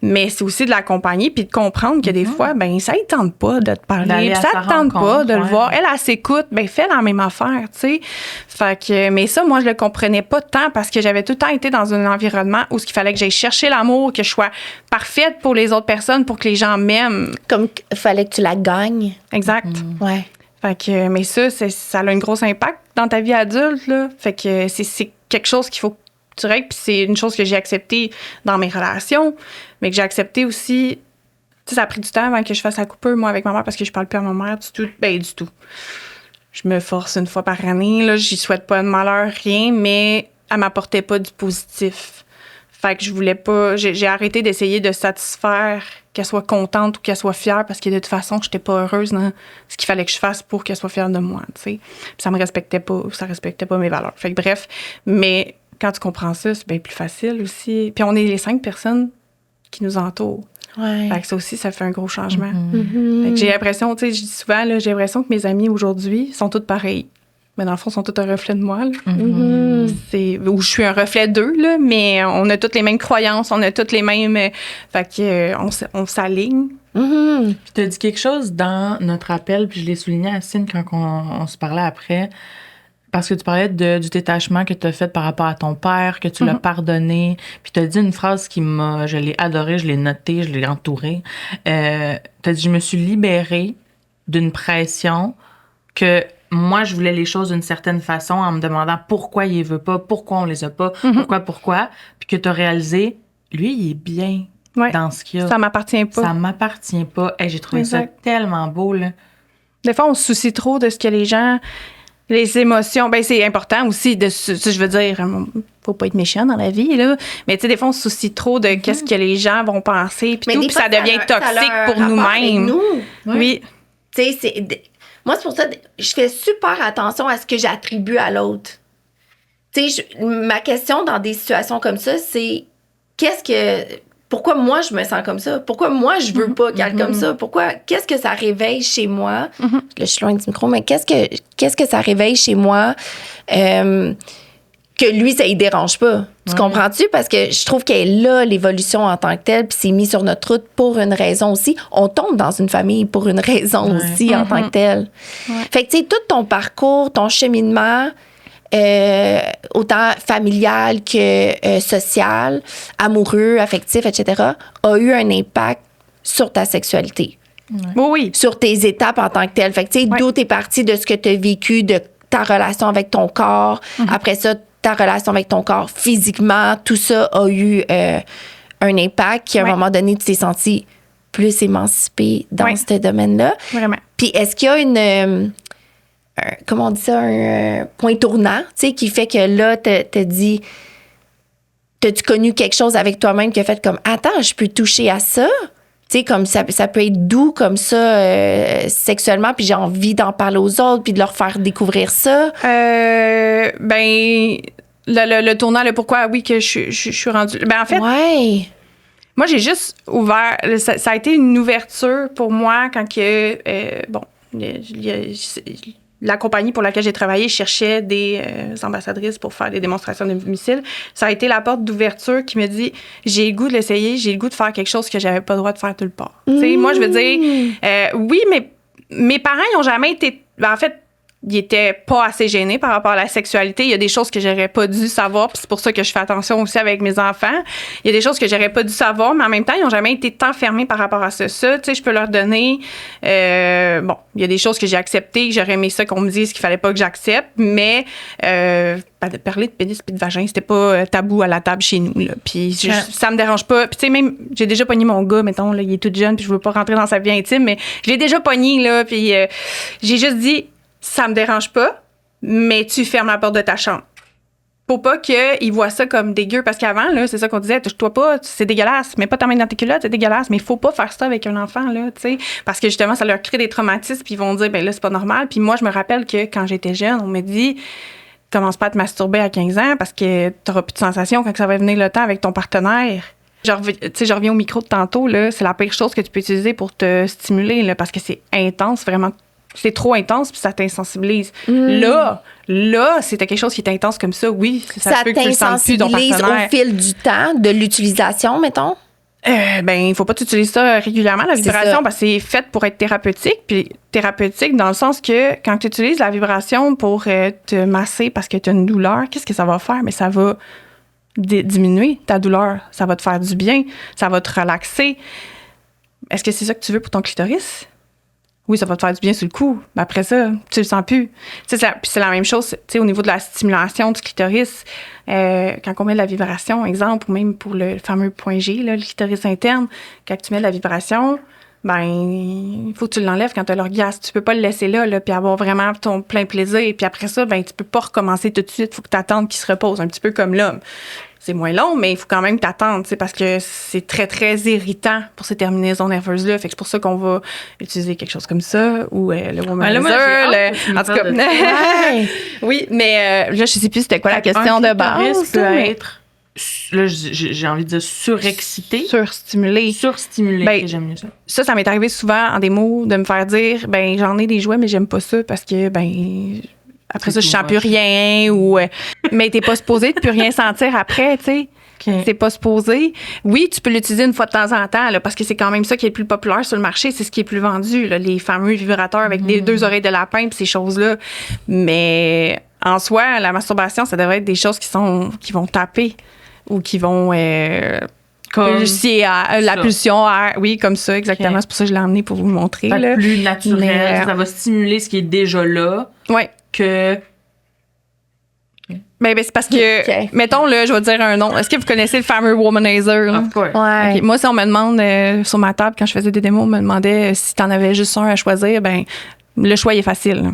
mais c'est aussi de l'accompagner puis de comprendre que des fois, ça ne tente pas de te parler, puis ça ne tente pas de le voir. Elle s'écoute, fais la même affaire, tu sais. Fait que, mais ça, moi, je le comprenais pas tant parce que j'avais tout le temps été dans un environnement où il fallait que j'aille chercher l'amour, que je sois parfaite pour les autres personnes, pour que les gens m'aiment. Comme il fallait que tu la gagnes. Exact. Ouais. Fait que, mais ça a un gros impact dans ta vie adulte, là. Fait que c'est quelque chose qu'il faut que tu règles, puis c'est une chose que j'ai acceptée dans mes relations, mais que j'ai accepté aussi. Tu sais, ça a pris du temps avant que je fasse la coupure, moi, avec ma mère, parce que je parle plus à ma mère du tout. Du tout. Je me force une fois par année, là, j'y souhaite pas de malheur, rien, mais elle m'apportait pas du positif. Fait que je voulais pas. J'ai arrêté d'essayer de satisfaire, qu'elle soit contente ou qu'elle soit fière, parce que de toute façon, j'étais pas heureuse dans ce qu'il fallait que je fasse pour qu'elle soit fière de moi, tu sais. Puis ça me respectait pas, ça respectait pas mes valeurs. Fait que bref, mais quand tu comprends ça, c'est bien plus facile aussi. Puis on est les 5 personnes qui nous entourent. Ouais. Fait que ça aussi, ça fait un gros changement. Fait que j'ai l'impression, tu sais, je dis souvent, là, j'ai l'impression que mes amis aujourd'hui sont toutes pareilles. Mais dans le fond, sont tous un reflet de moi. Là. Ou je suis un reflet d'eux, là, mais on a toutes les mêmes croyances, on a toutes les mêmes. Fait que on s'aligne. Puis tu as dit quelque chose dans notre appel, puis je l'ai souligné à Cine quand on se parlait après. Parce que tu parlais du détachement que tu as fait par rapport à ton père, que tu l'as pardonné. Puis tu as dit une phrase je l'ai adorée, je l'ai notée, je l'ai entourée. Tu as dit, je me suis libérée d'une pression que moi, je voulais les choses d'une certaine façon en me demandant pourquoi il les veut pas, pourquoi on les a pas, pourquoi. Puis que tu as réalisé, lui, il est bien Ouais. dans ce qu'il y a. Ça m'appartient pas. Ça m'appartient pas. Hey, j'ai trouvé Exact. ça tellement beau, là. Des fois, on se soucie trop de ce que les gens... Les émotions, ben c'est important aussi je veux dire, faut pas être méchant dans la vie, là. Mais tu sais, des fois, on se soucie trop de qu'est-ce que les gens vont penser, puis tout, puis ça devient toxique pour nous-mêmes. Oui. Tu sais, moi, c'est pour ça que je fais super attention à ce que j'attribue à l'autre. Tu sais, ma question dans des situations comme ça, c'est pourquoi moi je me sens comme ça? Pourquoi moi je veux pas qu'elle comme ça? Qu'est-ce que ça réveille chez moi? Là, je suis loin du micro, mais qu'est-ce que ça réveille chez moi que lui, ça ne dérange pas? Tu comprends-tu? Parce que je trouve qu'elle est là, l'évolution en tant que telle, puis c'est mis sur notre route pour une raison aussi. On tombe dans une famille pour une raison aussi en tant que telle. Fait que, tu sais, tout ton parcours, ton cheminement... autant familial que social, amoureux, affectif, etc., a eu un impact sur ta sexualité. Oui. Sur tes étapes en tant que telle. Fait que, tu sais, d'où t'es parti de ce que tu as vécu, de ta relation avec ton corps. Après ça, ta relation avec ton corps physiquement, tout ça a eu un impact qui, à un moment donné, tu t'es senti plus émancipé dans ce domaine-là. Vraiment. Puis, est-ce qu'il y a comment on dit ça, un point tournant, tu sais, qui fait que là, t'as dit, t'as-tu connu quelque chose avec toi-même qui a fait comme, attends, je peux toucher à ça? Tu sais, comme ça peut être doux comme ça, sexuellement, puis j'ai envie d'en parler aux autres, puis de leur faire découvrir ça. Ben, le tournant, le pourquoi, oui, que je suis rendue. Ben, en fait, moi, j'ai juste ouvert. Ça a été une ouverture pour moi quand que, la compagnie pour laquelle j'ai travaillé cherchait des ambassadrices pour faire des démonstrations de missiles. Ça a été la porte d'ouverture qui me dit, j'ai le goût de l'essayer, j'ai le goût de faire quelque chose que j'avais pas le droit de faire nulle part. Tu sais, moi, je veux dire, oui, mais mes parents, ils ont jamais été... Ben, en fait, ils étaient pas assez gênés par rapport à la sexualité. Il y a des choses que j'aurais pas dû savoir, puis c'est pour ça que je fais attention aussi avec mes enfants. Il y a des choses que j'aurais pas dû savoir, mais en même temps, ils ont jamais été tant fermés par rapport à ça. Tu sais, je peux leur donner... il y a des choses que j'ai acceptées, que j'aurais aimé ça qu'on me dise qu'il fallait pas que j'accepte, mais parler de pénis et de vagin, c'était pas tabou à la table chez nous, là. Puis ça me dérange pas. Puis tu sais, même, j'ai déjà pogné mon gars, mettons, là, il est tout jeune, puis je veux pas rentrer dans sa vie intime, mais je l'ai déjà pogné, là, puis j'ai juste dit... Ça me dérange pas, mais tu fermes la porte de ta chambre. Pour pas qu'ils voient ça comme dégueu. Parce qu'avant, là, c'est ça qu'on disait, touche-toi pas, c'est dégueulasse. Mets pas ta main dans tes culottes, c'est dégueulasse. Mais il faut pas faire ça avec un enfant, là, tu sais. Parce que justement, ça leur crée des traumatismes, puis ils vont dire, ben là, c'est pas normal. Puis moi, je me rappelle que quand j'étais jeune, on me dit, commence pas à te masturber à 15 ans parce que t'auras plus de sensations quand ça va venir le temps avec ton partenaire. Je reviens au micro de tantôt, là, c'est la pire chose que tu peux utiliser pour te stimuler, là, parce que c'est intense, vraiment. C'est trop intense, puis ça t'insensibilise. Là, c'était quelque chose qui est intense comme ça, oui. Ça peut que tu le sentes plus ton partenaire. Au fil du temps, de l'utilisation, mettons? Il faut pas utiliser ça régulièrement, la vibration, parce que c'est fait pour être thérapeutique. Puis thérapeutique dans le sens que quand tu utilises la vibration pour te masser parce que tu as une douleur, qu'est-ce que ça va faire? Mais ça va diminuer ta douleur. Ça va te faire du bien. Ça va te relaxer. Est-ce que c'est ça que tu veux pour ton clitoris? Oui, ça va te faire du bien sur le coup. Mais après ça, tu le sens plus. Puis c'est la même chose au niveau de la stimulation du clitoris. Quand on met de la vibration, exemple, ou même pour le fameux point G, là, le clitoris interne, quand tu mets de la vibration, il faut que tu l'enlèves quand tu as l'orgasme. Tu peux pas le laisser là, puis avoir vraiment ton plein plaisir. Et puis après ça, tu peux pas recommencer tout de suite. Il faut que tu attendes qu'il se repose, un petit peu comme l'homme. C'est moins long, mais il faut quand même t'attendre, parce que c'est très, très irritant pour ces terminaisons nerveuses-là. Fait que c'est pour ça qu'on va utiliser quelque chose comme ça, ou le womanizer. En tout cas, oui, mais là, je sais plus c'était quoi la question de base. Peut être, là, j'ai envie de dire surexcité. Surstimulé. J'aime mieux ça. Ça m'est arrivé souvent en démo de me faire dire, j'en ai des jouets, mais j'aime pas ça parce que, après ça, je sens plus rien mais t'es pas supposé de plus rien sentir après, tu sais. Okay. C'est pas supposé. Oui, tu peux l'utiliser une fois de temps en temps, là, parce que c'est quand même ça qui est le plus populaire sur le marché. C'est ce qui est plus vendu, là, les fameux vibrateurs avec les 2 oreilles de lapin pis ces choses-là. Mais en soi, la masturbation, ça devrait être des choses qui vont taper ou qui vont... pulser la pulsion, oui, comme ça, exactement. Okay. C'est pour ça que je l'ai emmené pour vous le montrer. Là. Plus naturel, ça va stimuler ce qui est déjà là. Ouais. Que... Ben, c'est parce que, Ok. mettons, là, je vais dire un nom. Est-ce que vous connaissez le fameux womanizer? Là? Of course. Ouais. Ok, moi, si on me demande sur ma table, quand je faisais des démos, on me demandait si t'en avais juste un à choisir, ben le choix il est facile. Là.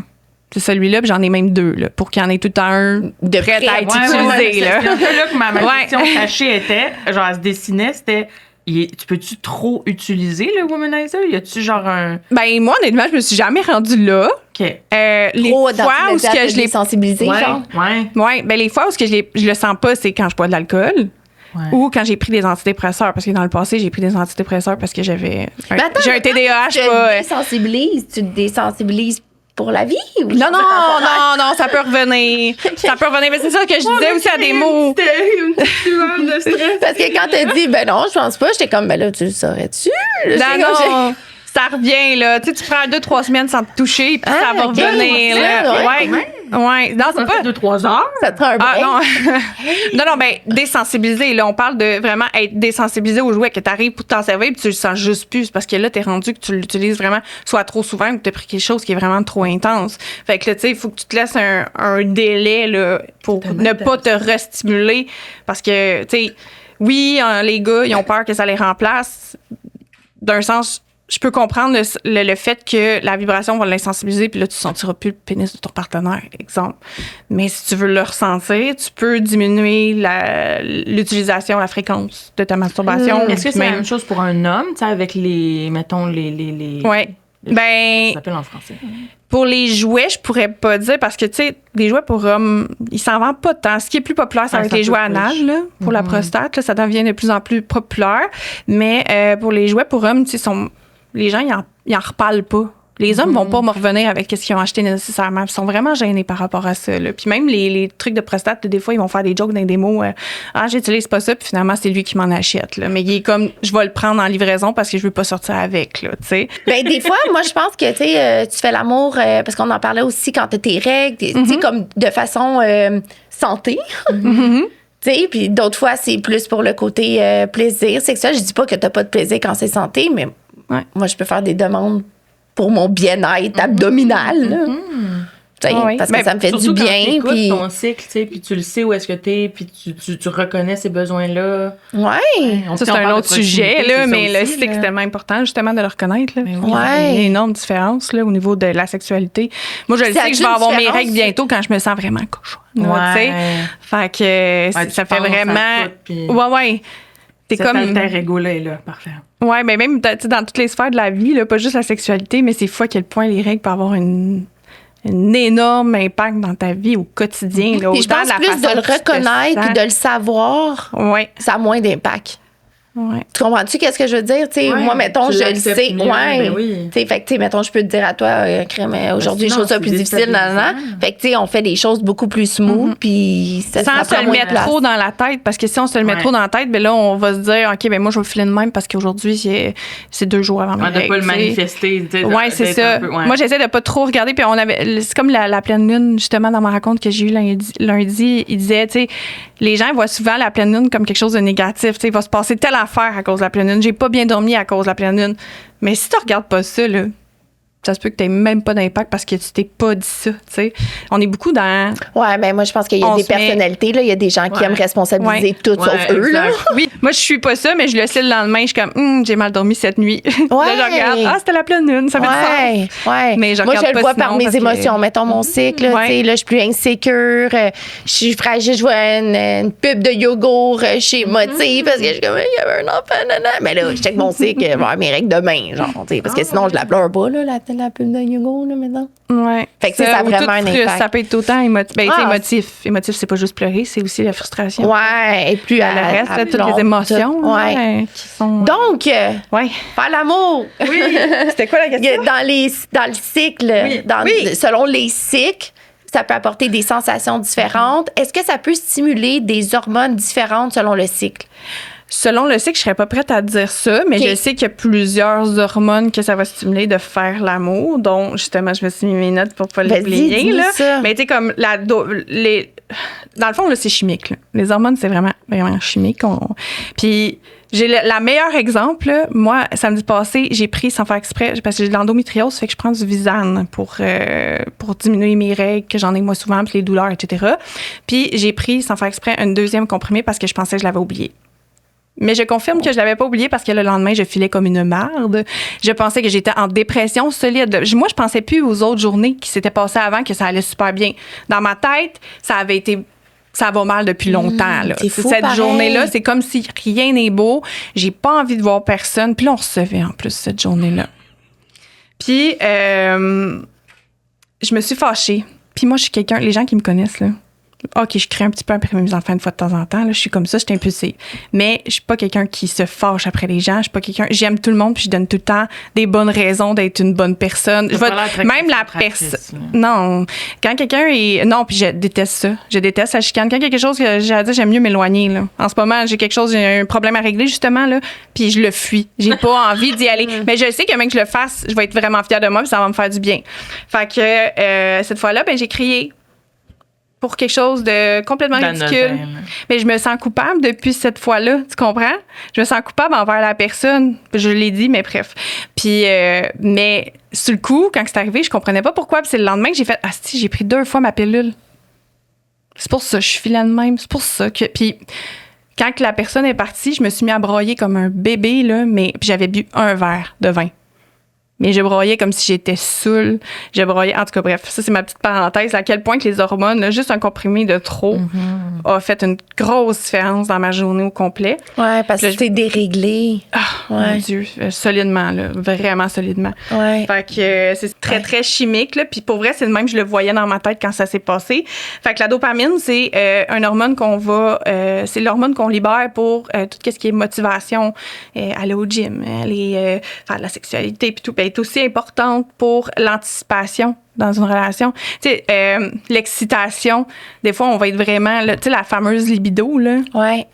C'est celui-là, puis j'en ai même deux, là, pour qu'il y en ait tout le temps un De prêt prêt, à être ouais, utilisé. C'est Là. un peu là que ma Ouais. question cachée était, genre, elle se dessinait, c'était, tu peux-tu trop utiliser le womanizer? Y a-tu genre un... Ben, moi, honnêtement, je me suis jamais rendue là. OK. Les Trop dans fois tous où les ce que je l'ai. sensibilisé, genre. Ouais. Ben, les fois où ce que je le sens pas, c'est quand je bois de l'alcool. Ouais. Ou quand j'ai pris des antidépresseurs, parce que dans le passé, j'ai pris des antidépresseurs parce que j'avais Mais attends, j'ai un TDAH Tu pas. te désensibilises, tu te désensibilises pour la vie? Ou Non, c'est non, temporaire? non, ça peut revenir. Ça peut revenir. Mais c'est ça que je disais aussi à des mots. Une petite lueur de stress. Parce que quand t'as dit, ben non, je pense pas, j'étais comme, ben là, tu le saurais-tu? Non, ça revient, là. Tu sais, tu prends 2-3 semaines sans te toucher, puis ça va ok. revenir, là. Ouais, Ouais. Non, c'est pas. 2-3 heures. Ça te prend un break. Ah non. non, ben, désensibiliser. Là, on parle de vraiment être désensibilisé aux jouets, que tu arrives pour t'en servir puis tu le sens juste plus. Parce que là, t'es rendu que tu l'utilises vraiment soit trop souvent ou que t'as pris quelque chose qui est vraiment trop intense. Fait que là, tu sais, il faut que tu te laisses un délai là, pour ne pas te restimuler. Parce que, tu sais, oui, les gars, ils ont peur que ça les remplace. D'un sens, je peux comprendre le fait que la vibration va l'insensibiliser, puis là, tu ne sentiras plus le pénis de ton partenaire, exemple. Mais si tu veux le ressentir, tu peux diminuer l'utilisation, la fréquence de ta masturbation. Est-ce que c'est la Même- même chose pour un homme, tu sais, avec mettons, les... Ouais. Ben, Ça s'appelle en français. pour les jouets, je pourrais pas dire parce que, tu sais, des jouets pour hommes, ils s'en vendent pas tant. Ce qui est plus populaire, c'est Ouais, avec ça les peut jouets plus. anal, là, pour la prostate. Là, ça devient de plus en plus populaire. Mais pour les jouets pour hommes, tu sais, les gens, ils en reparlent pas. Les hommes vont pas me revenir avec ce qu'ils ont acheté nécessairement. Ils sont vraiment gênés par rapport à ça. Là. Puis même les trucs de prostate, des fois, ils vont faire des jokes dans des mots. J'utilise pas ça, puis finalement, c'est lui qui m'en achète. Là. Mais il est comme, je vais le prendre en livraison parce que je veux pas sortir avec. Là, tu sais. Ben, des fois, moi, je pense que, tu sais, tu fais l'amour, parce qu'on en parlait aussi quand t'as tes règles, tu sais, comme de façon santé. Tu sais, puis d'autres fois, c'est plus pour le côté plaisir sexuel. Je dis pas que t'as pas de plaisir quand c'est santé, mais Ouais. moi, je peux faire des demandes pour mon bien-être abdominal. là. Tu sais, Oui. parce que Ben, ça me fait Surtout du quand bien. t'écoutes Puis, ton cycle, tu sais, puis tu le sais où est-ce que t'es, puis tu reconnais ces besoins-là. ouais. Ça, c'est un autre sujet, là, mais le cycle, c'est tellement important, justement, de le reconnaître. Là. oui. Il y a Ouais. une énorme différence là, au niveau de la sexualité. Moi, je le Ça sais que je a-tu vais une avoir mes différence? règles bientôt quand je me sens vraiment cochonne. là, tu sais. Fait que tu ça fait penses à vraiment... tout, puis Ouais. T'es Cet comme... alter ego-là est là, parfait. Ouais, mais même tu sais, dans toutes les sphères de la vie, là, pas juste la sexualité, mais c'est fou à quel point les règles peuvent avoir un énorme impact dans ta vie au quotidien. Là, Puis je autant pense la plus façon de le que tu te reconnaître sens. et de le savoir, Ouais. ça a moins d'impact. Ouais. Tu comprends-tu qu'est-ce que je veux dire? Tu sais, Ouais, moi, mettons, tu je le l'acceptes sais. mieux, Ouais. ben oui. Tu sais, fait que, tu sais, mettons, je peux te dire à toi, crème, aujourd'hui, je sinon, trouve ça c'est plus difficile, nan. déstabilisant. Fait que, tu sais, on fait des choses beaucoup plus smooth, puis ça Sans ça se prend le moins de mettre place. trop dans la tête, parce que si on se le met Ouais. trop dans la tête, ben là, on va se dire, OK, ben moi, je vais filer de même parce qu'aujourd'hui, c'est 2 jours avant mes De pas règles, le tu sais. manifester. tu sais, Ouais, c'est d'être ça. un peu- ouais. Moi, j'essaie de pas trop regarder. Puis c'est comme la pleine lune, justement, dans ma raconte que j'ai eue lundi. Il disait, tu sais, les gens voient souvent la pleine lune comme quelque chose de négatif. Tu sais, il va se passer telle affaire à cause de la pleine lune. J'ai pas bien dormi à cause de la pleine lune. Mais si tu regardes pas ça, là, ça se peut que tu n'aies même pas d'impact parce que tu t'es pas dit ça. Tu sais. On est beaucoup dans. Ouais, mais moi, je pense qu'il y a On des se met- personnalités, là. Il y a des gens qui Ouais. aiment responsabiliser Ouais. tout Ouais, sauf eux, là. exact. Oui, moi, je suis pas ça, mais je le sais le lendemain. Je suis comme, j'ai mal dormi cette nuit. Ouais. Là, je regarde, c'était la pleine lune. Ça fait du Ouais, sens. ouais. Mais je moi, je regarde le pas vois sinon par mes parce que- émotions. Mettons mon cycle, là, Ouais. tu sais, là, je suis plus insécure, je suis fragile, je vois une pub de yogourt, je suis émotive parce que je suis comme, il y avait un enfant, nanana. Mais là, je check mon cycle, je vais avoir mes règles demain, genre, tu sais, parce que sinon, je la pleure pas, là, la pub de yogourt, là, maintenant. Ouais. Fait que ça a ou vraiment tout un frustre, impact. Ça peut être autant émotif. Ben, tu sais, Ah. émotif. Émotif, c'est pas juste pleurer, c'est aussi la frustration. Ouais, et plus Le reste, là, toutes les émotions là, Ouais. qui sont. Donc, Ouais. faire l'amour. Oui. C'était quoi la Il y a dans le cycle, Oui. selon les cycles, ça peut apporter des sensations différentes. Est-ce que ça peut stimuler des hormones différentes selon le cycle? Selon le cycle, je serais pas prête à dire ça, mais je sais qu'il y a plusieurs hormones que ça va stimuler de faire l'amour, dont justement, je me suis mis mes notes pour pas les oublier. Mais tu sais, comme dans le fond, là, c'est chimique. Là. Les hormones, c'est vraiment, vraiment chimique. Puis j'ai la meilleure exemple, là, moi, samedi passé, j'ai pris sans faire exprès, parce que j'ai de l'endométriose, fait que je prends du Visane pour diminuer mes règles, que j'en ai moi souvent, puis les douleurs, etc. Puis j'ai pris sans faire exprès un deuxième comprimé parce que je pensais que je l'avais oublié. Mais je confirme que je l'avais pas oublié parce que le lendemain, je filais comme une marde. Je pensais que j'étais en dépression solide. Moi, je pensais plus aux autres journées qui s'étaient passées avant que ça allait super bien. Dans ma tête, ça va mal depuis longtemps. Là. Cette journée-là, c'est comme si rien n'est beau. J'ai pas envie de voir personne. Puis là, on recevait en plus cette journée-là. Puis, je me suis fâchée. Puis moi, je suis quelqu'un, les gens qui me connaissent, là, OK, je crée un petit peu après mes enfants une fois de temps en temps. Là, je suis comme ça, je suis impulsive. Mais je suis pas quelqu'un qui se fâche après les gens. Je suis pas quelqu'un... J'aime tout le monde puis je donne tout le temps des bonnes raisons d'être une bonne personne. Même la personne... Non. Quand quelqu'un est... Non, puis je déteste ça. Je déteste la chicane. Quand quelque chose que j'ai à dire, j'aime mieux m'éloigner. Là. En ce moment, j'ai un problème à régler, justement, là, puis je le fuis. J'ai pas envie d'y aller. Mais je sais que même que je le fasse, je vais être vraiment fière de moi puis ça va me faire du bien. Fait que cette fois-là, j'ai crié pour quelque chose de complètement ridicule. Mais je me sens coupable depuis cette fois-là, tu comprends? Je me sens coupable envers la personne. Je l'ai dit, mais bref. Puis, mais sur le coup, quand c'est arrivé, je comprenais pas pourquoi. Puis c'est le lendemain que j'ai fait « Ah si, j'ai pris 2 fois ma pilule. » C'est pour ça, je suis filée de même. C'est pour ça que... Puis quand la personne est partie, je me suis mis à broyer comme un bébé, là, mais j'avais bu 1 verre de vin. Mais je broyais comme si j'étais saoule. Je broyais... En tout cas, bref, ça, c'est ma petite parenthèse. À quel point que les hormones, là, juste un comprimé de trop, a fait une grosse différence dans ma journée au complet. Ouais, parce que t'es déréglée. Ah, mon Dieu, solidement, là. Vraiment solidement. Ouais. Fait que c'est très, très chimique, là. Puis pour vrai, c'est le même, je le voyais dans ma tête quand ça s'est passé. Fait que la dopamine, c'est un hormone c'est l'hormone qu'on libère pour tout ce qui est motivation, aller au gym, aller faire de la sexualité, puis tout. Est aussi importante pour l'anticipation dans une relation. Tu sais, l'excitation, des fois, on va être vraiment, tu sais, la fameuse libido, là,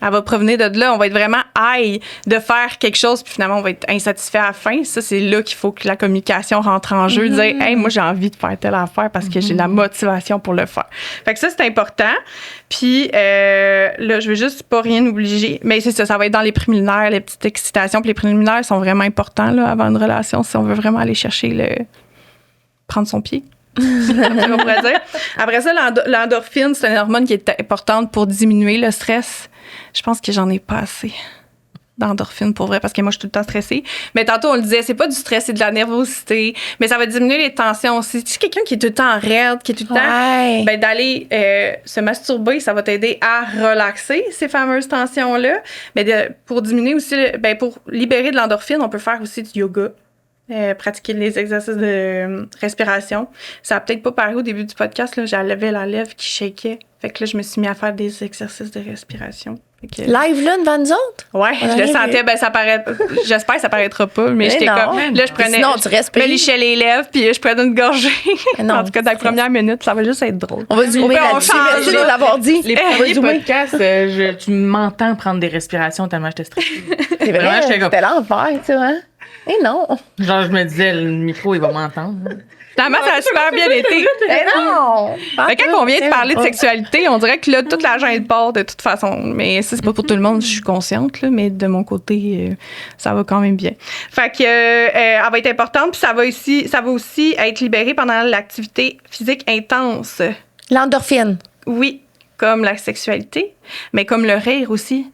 elle va provenir de là. On va être vraiment high de faire quelque chose, puis finalement, on va être insatisfait à la fin. Ça, c'est là qu'il faut que la communication rentre en jeu. Dire, hey, moi, j'ai envie de faire telle affaire parce que j'ai la motivation pour le faire. Fait que ça, c'est important. Puis là, je veux juste pas rien obliger. Mais c'est ça, ça va être dans les préliminaires, les petites excitations. Puis les préliminaires sont vraiment importants là, avant une relation si on veut vraiment aller chercher prendre son pied. On pourrait dire. Après ça, l'endorphine, c'est une hormone qui est importante pour diminuer le stress. Je pense que j'en ai pas assez d'endorphine pour vrai parce que moi, je suis tout le temps stressée. Mais tantôt, on le disait, c'est pas du stress, c'est de la nervosité. Mais ça va diminuer les tensions aussi. Tu sais, quelqu'un qui est tout le temps raide, qui est tout le temps... d'aller se masturber, ça va t'aider à relaxer ces fameuses tensions-là. Mais pour diminuer aussi... pour libérer de l'endorphine, on peut faire aussi du yoga. Pratiquer les exercices de respiration. Ça a peut-être pas paru au début du podcast, là, j'avais la lèvre qui shakeait. Fait que là, je me suis mis à faire des exercices de respiration. Live là, devant nous autres? Ouais, je le sentais, ça paraît... J'espère que ça paraîtra pas, mais j'étais comme... Là, je prenais... Sinon, tu respires. Je me lichais les lèvres, puis je prenais une gorgée. En tout cas, dans les premières minutes, ça va juste être drôle. On va zoomer là-dessus. Merci de l'avoir dit. Les premiers podcasts, tu m'entends prendre des respirations tellement j'étais stressée. C'est vrai, c'était l'enfer, tu vois. Et non. Genre, je me disais, le micro, il va m'entendre. Finalement, ça a super bien été. Mais non! Mais quand on vient de parler de sexualité, on dirait que là, toute la jungle part de toute façon. Mais ça, c'est pas pour tout le monde, je suis consciente, là, mais de mon côté, ça va quand même bien. Fait que, elle va être importante, puis ça va aussi être libéré pendant l'activité physique intense. L'endorphine. Oui, comme la sexualité, mais comme le rire aussi.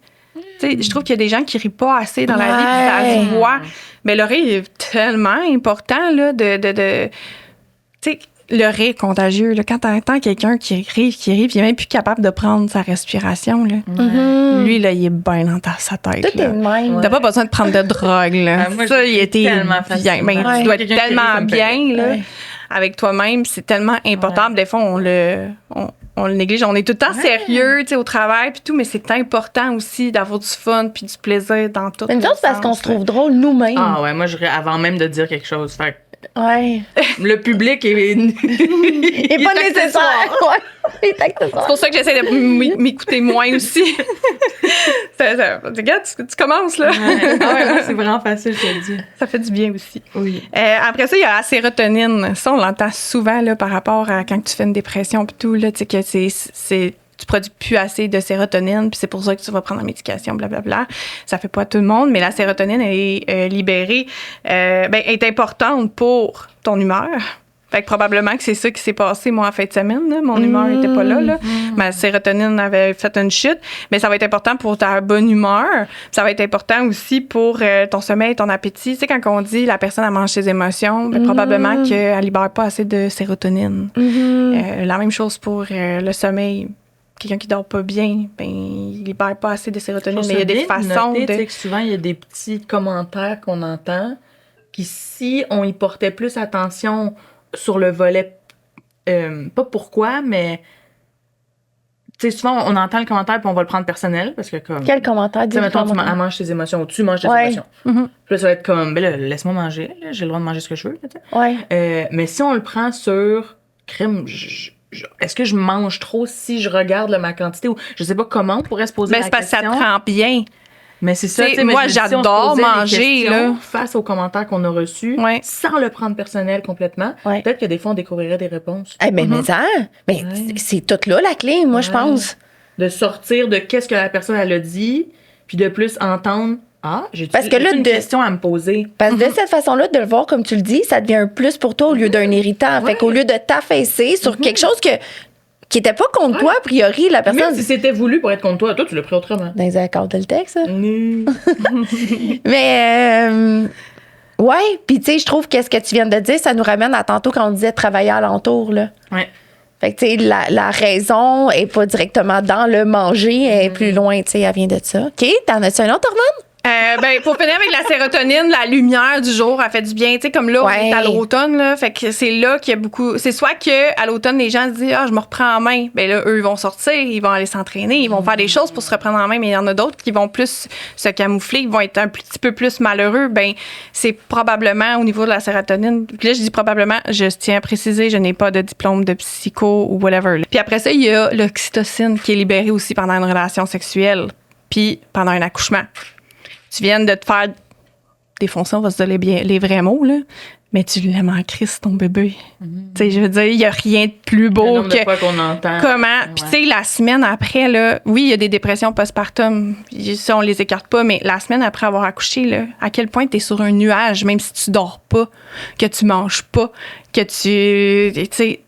Tu sais, je trouve qu'il y a des gens qui rient pas assez dans la vie, puis ça se voit. Mais le rire est tellement important, là, tu sais, le rire contagieux, là, quand t'entends quelqu'un qui rit, puis il est même plus capable de prendre sa respiration, là. Lui, là, il est bien dans sa tête. Tout est de même. T'as pas besoin de prendre de drogue, là. Moi, ça, il était tellement bien. Ben, tu dois être tellement bien, là, avec toi-même. C'est tellement important. Des fois, on le néglige. On est tout le temps sérieux, tu sais, au travail puis tout, mais c'est important aussi d'avoir du fun puis du plaisir dans tout. Mais nous autres, c'est parce qu'on se trouve drôle nous-mêmes. Ah ouais, moi, avant même de dire quelque chose. Fait Ouais. Le public est... Et pas nécessaire. Ouais. Il est accessoire. C'est pour ça que j'essaie de m'écouter moins aussi. Regarde, tu commences, là. Ouais, c'est vraiment facile, je te le dis. Ça fait du bien aussi. Oui. Après ça, il y a la sérotonine. Ça, on l'entend souvent là, par rapport à quand tu fais une dépression et tout, là, tu sais, que tu produis plus assez de sérotonine, puis c'est pour ça que tu vas prendre la médication, blablabla. Ça fait pas à tout le monde, mais la sérotonine, elle est libérée, est importante pour ton humeur. Fait que probablement que c'est ça qui s'est passé, moi, en fin de semaine. Là. Mon humeur n'était pas là. Ma sérotonine avait fait une chute. Mais ça va être important pour ta bonne humeur. Ça va être important aussi pour ton sommeil, ton appétit. Tu sais, quand on dit la personne, elle mange ses émotions, probablement qu'elle libère pas assez de sérotonine. La même chose pour le sommeil. Quelqu'un qui dort pas bien, il libère pas assez de sérotonine. Mais il y a des façons de... Que souvent, il y a des petits commentaires qu'on entend qui, si on y portait plus attention sur le volet, pas pourquoi, mais tu sais, souvent on entend le commentaire puis on va le prendre personnel parce que comme... Quel commentaire? Tu sais, mettons, tu manges tes émotions ou tu manges tes émotions. Puis là, ça va être comme, ben là, laisse-moi manger, là, j'ai le droit de manger ce que je veux. Mais si on le prend sur crème, est-ce que je mange trop si je regarde ma quantité ou je sais pas comment on pourrait se poser la question. C'est parce que ça te rend bien. Mais c'est ça, moi, j'adore manger, là. Face aux commentaires qu'on a reçus, sans le prendre personnel complètement. Peut-être que des fois, on découvrirait des réponses. Mais c'est tout là, la clé, moi, je pense. De sortir de qu'est-ce que la personne, elle a dit, puis de plus entendre, j'ai une question à me poser. Parce que de cette façon-là, de le voir comme tu le dis, ça devient un plus pour toi au lieu d'un irritant. Fait qu'au lieu de t'affaisser sur quelque chose qui était pas contre toi, a priori, la personne... Même si c'était voulu pour être contre toi, tu l'as pris autrement. Dans les accords de le texte, ça. Mais, ouais, puis tu sais, je trouve que ce que tu viens de dire, ça nous ramène à tantôt quand on disait travailler alentour, là. Ouais. Fait que, tu sais, la raison est pas directement dans le manger, elle est plus loin, tu sais, elle vient de ça. OK, t'en as-tu un autre hormone? Pour finir avec la sérotonine, la lumière du jour, elle fait du bien. Tu sais, comme là, on est à l'automne, là. Fait que c'est là qu'il y a beaucoup. C'est soit qu'à l'automne, les gens se disent, je me reprends en main. Ben là, eux, ils vont sortir, ils vont aller s'entraîner, ils vont faire des choses pour se reprendre en main. Mais il y en a d'autres qui vont plus se camoufler, ils vont être un petit peu plus malheureux. Ben, c'est probablement au niveau de la sérotonine. Puis là, je dis probablement, je tiens à préciser, je n'ai pas de diplôme de psycho ou whatever. Là. Puis après ça, il y a l'oxytocine qui est libérée aussi pendant une relation sexuelle, puis pendant un accouchement. Tu viens de te faire défoncer, on va se dire les vrais mots, là, mais tu l'aimes en crise, ton bébé. Tu sais, je veux dire, il n'y a rien de plus beau que... de fois qu'on entend. Comment... Puis tu sais, la semaine après, là, oui, il y a des dépressions postpartum, ça, on les écarte pas, mais la semaine après avoir accouché, là, à quel point tu es sur un nuage, même si tu dors pas, que tu manges pas, que tu sais,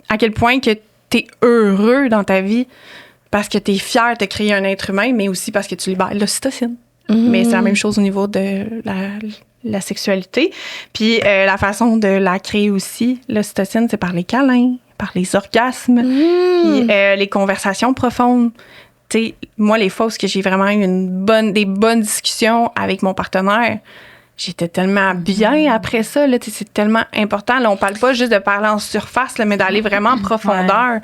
à quel point que tu es heureux dans ta vie parce que tu es fier de créer un être humain, mais aussi parce que tu libères l'ocytocine. Mais c'est la même chose au niveau de la sexualité. Puis la façon de la créer aussi, l'ocytocine, c'est par les câlins, par les orgasmes, puis les conversations profondes. Tu sais, moi, les fois où j'ai vraiment eu des bonnes discussions avec mon partenaire, j'étais tellement bien après ça. Là, c'est tellement important. Là, on parle pas juste de parler en surface, là, mais d'aller vraiment en profondeur.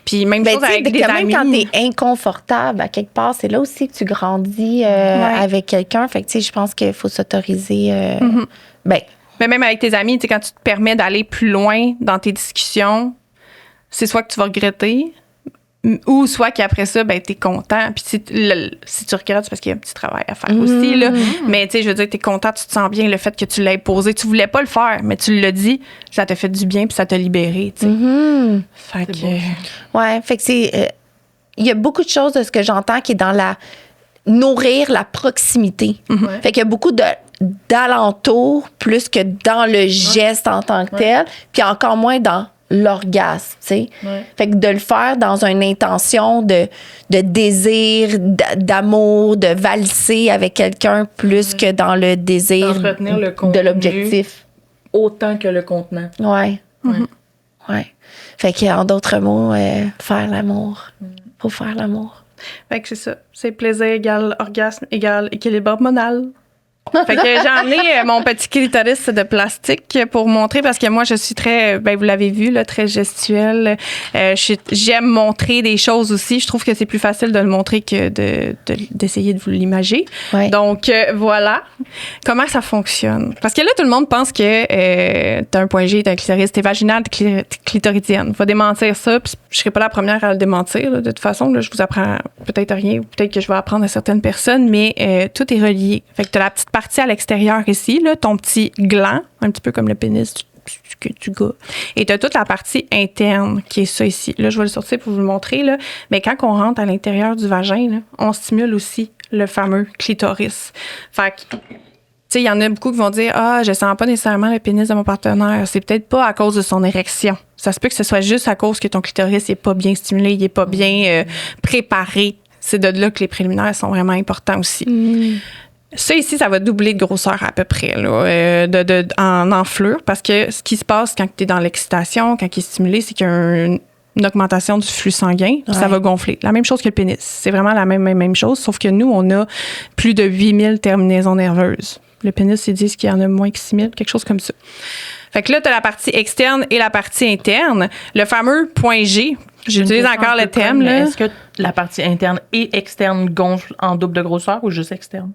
Puis même chose avec des amis. Même quand t'es inconfortable, à quelque part, c'est là aussi que tu grandis avec quelqu'un. Fait que je pense qu'il faut s'autoriser. Mais même avec tes amis, quand tu te permets d'aller plus loin dans tes discussions, c'est soit que tu vas regretter, ou soit qu'après ça, t'es content. Puis si tu regrettes, c'est parce qu'il y a un petit travail à faire aussi, là. Mais tu sais, je veux dire, t'es content, tu te sens bien, le fait que tu l'aies posé. Tu voulais pas le faire, mais tu l'as dit, ça t'a fait du bien, puis ça t'a libéré, tu sais. Fait que... Ouais, fait que c'est... Il y a beaucoup de choses de ce que j'entends qui est dans nourrir la proximité. Fait qu'il y a beaucoup d'alentours plus que dans le geste en tant que tel, puis encore moins dans l'orgasme, tu sais. Fait que de le faire dans une intention de désir, d'amour, de valser avec quelqu'un plus que dans le désir de l'objectif. Autant que le contenant. Ouais. Fait qu'en d'autres mots, faire l'amour. Faut faire l'amour. Fait que c'est ça. C'est plaisir égale orgasme égale équilibre hormonal. Fait que j'ai emmené mon petit clitoris de plastique pour montrer, parce que moi, je suis très, vous l'avez vu, là, très gestuelle. J'aime montrer des choses aussi. Je trouve que c'est plus facile de le montrer que d'essayer de vous l'imager. Ouais. Donc, voilà. Comment ça fonctionne? Parce que là, tout le monde pense que t'as un point G, t'as un clitoris, t'es vaginale, t'es clitoridienne. Faut démentir ça, puis je serai pas la première à le démentir, là, de toute façon. Là, je vous apprends peut-être rien, ou peut-être que je vais apprendre à certaines personnes, mais tout est relié. Fait que t'as la petite partie à l'extérieur ici, là, ton petit gland, un petit peu comme le pénis du gars. Et tu as toute la partie interne qui est ça ici. Là, je vais le sortir pour vous le montrer. Là. Mais quand on rentre à l'intérieur du vagin, là, on stimule aussi le fameux clitoris. Fait que, tu sais, il y en a beaucoup qui vont dire « Ah, je sens pas nécessairement le pénis de mon partenaire. C'est peut-être pas à cause de son érection. Ça se peut que ce soit juste à cause que ton clitoris n'est pas bien stimulé, il n'est pas bien préparé. » C'est de là que les préliminaires sont vraiment importants aussi. Ça ici, ça va doubler de grosseur à peu près là, en enflure, parce que ce qui se passe quand tu es dans l'excitation, quand il est stimulé, c'est qu'il y a une augmentation du flux sanguin, puis ça va gonfler. La même chose que le pénis. C'est vraiment la même chose, sauf que nous, on a plus de 8000 terminaisons nerveuses. Le pénis, ils disent qu'il y en a moins que 6000, quelque chose comme ça. Fait que là, tu as la partie externe et la partie interne. Le fameux point G, j'utilise encore le thème. Là. Est-ce que la partie interne et externe gonfle en double de grosseur ou juste externe?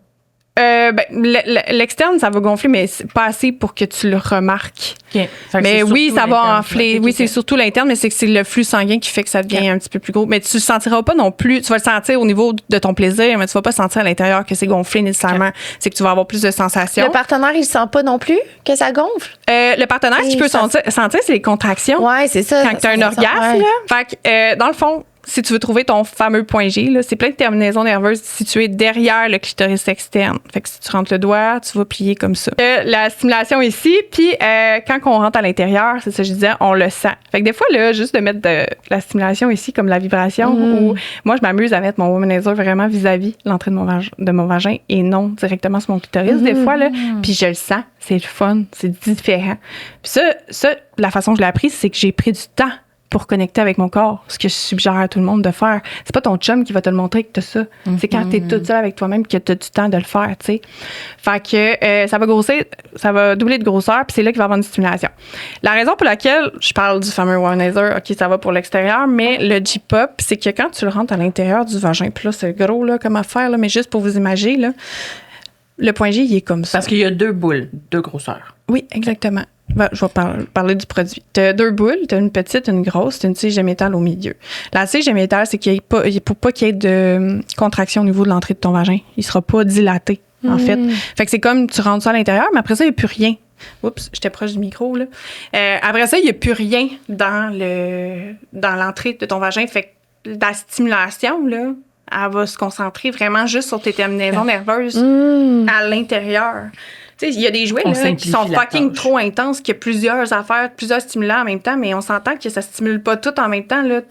L'externe, ça va gonfler, mais c'est pas assez pour que tu le remarques. Okay. Mais oui, ça va enfler. Okay, oui, c'est surtout l'interne, mais c'est le flux sanguin qui fait que ça devient un petit peu plus gros. Mais tu le sentiras pas non plus. Tu vas le sentir au niveau de ton plaisir, mais tu vas pas sentir à l'intérieur que c'est gonflé nécessairement. Okay. C'est que tu vas avoir plus de sensations. Le partenaire, il sent pas non plus que ça gonfle? Le partenaire, ce qu'il peut sentir, c'est les contractions. Ouais, c'est ça. Quand tu as un orgasme, là. Fait que, dans le fond, si tu veux trouver ton fameux point G, là, c'est plein de terminaisons nerveuses situées derrière le clitoris externe. Fait que si tu rentres le doigt, tu vas plier comme ça. La stimulation ici, puis quand on rentre à l'intérieur, c'est ça que je disais, on le sent. Fait que des fois, là, juste de mettre de la stimulation ici, comme la vibration, où moi, je m'amuse à mettre mon womanizer vraiment vis-à-vis l'entrée de mon vagin et non directement sur mon clitoris des fois, là. Puis je le sens, c'est le fun, c'est différent. Puis ça, la façon que je l'ai appris, c'est que j'ai pris du temps pour connecter avec mon corps, ce que je suggère à tout le monde de faire. C'est pas ton chum qui va te le montrer que t'as ça. C'est quand t'es toute seule avec toi-même que t'as du temps de le faire, tu sais. Fait que ça va grossir, ça va doubler de grosseur, puis c'est là qu'il va y avoir une stimulation. La raison pour laquelle je parle du fameux womanizer, OK, ça va pour l'extérieur, mais le G-pop, c'est que quand tu le rentres à l'intérieur du vagin, puis là, c'est gros, là, comme affaire, là, mais juste pour vous imaginer, là, le point G, il est comme ça. Parce qu'il y a 2 boules, 2 grosseurs. Oui, exactement. Je vais parler du produit. Tu as 2 boules, tu as une petite, une grosse, tu as une tige de métal au milieu. La tige de métal, c'est qu'il faut pas qu'il y ait de contraction au niveau de l'entrée de ton vagin. Il sera pas dilaté, en fait. Fait que c'est comme tu rentres ça à l'intérieur, mais après ça, il n'y a plus rien. Oups, j'étais proche du micro, là. Après ça, il n'y a plus rien dans l'entrée de ton vagin. Fait que la stimulation, là, elle va se concentrer vraiment juste sur tes terminaisons nerveuses à l'intérieur. Il y a des jouets là, qui sont fucking trop intenses, qu'il y a plusieurs affaires, plusieurs stimulants en même temps, mais on s'entend que ça stimule pas tout en même temps. Là.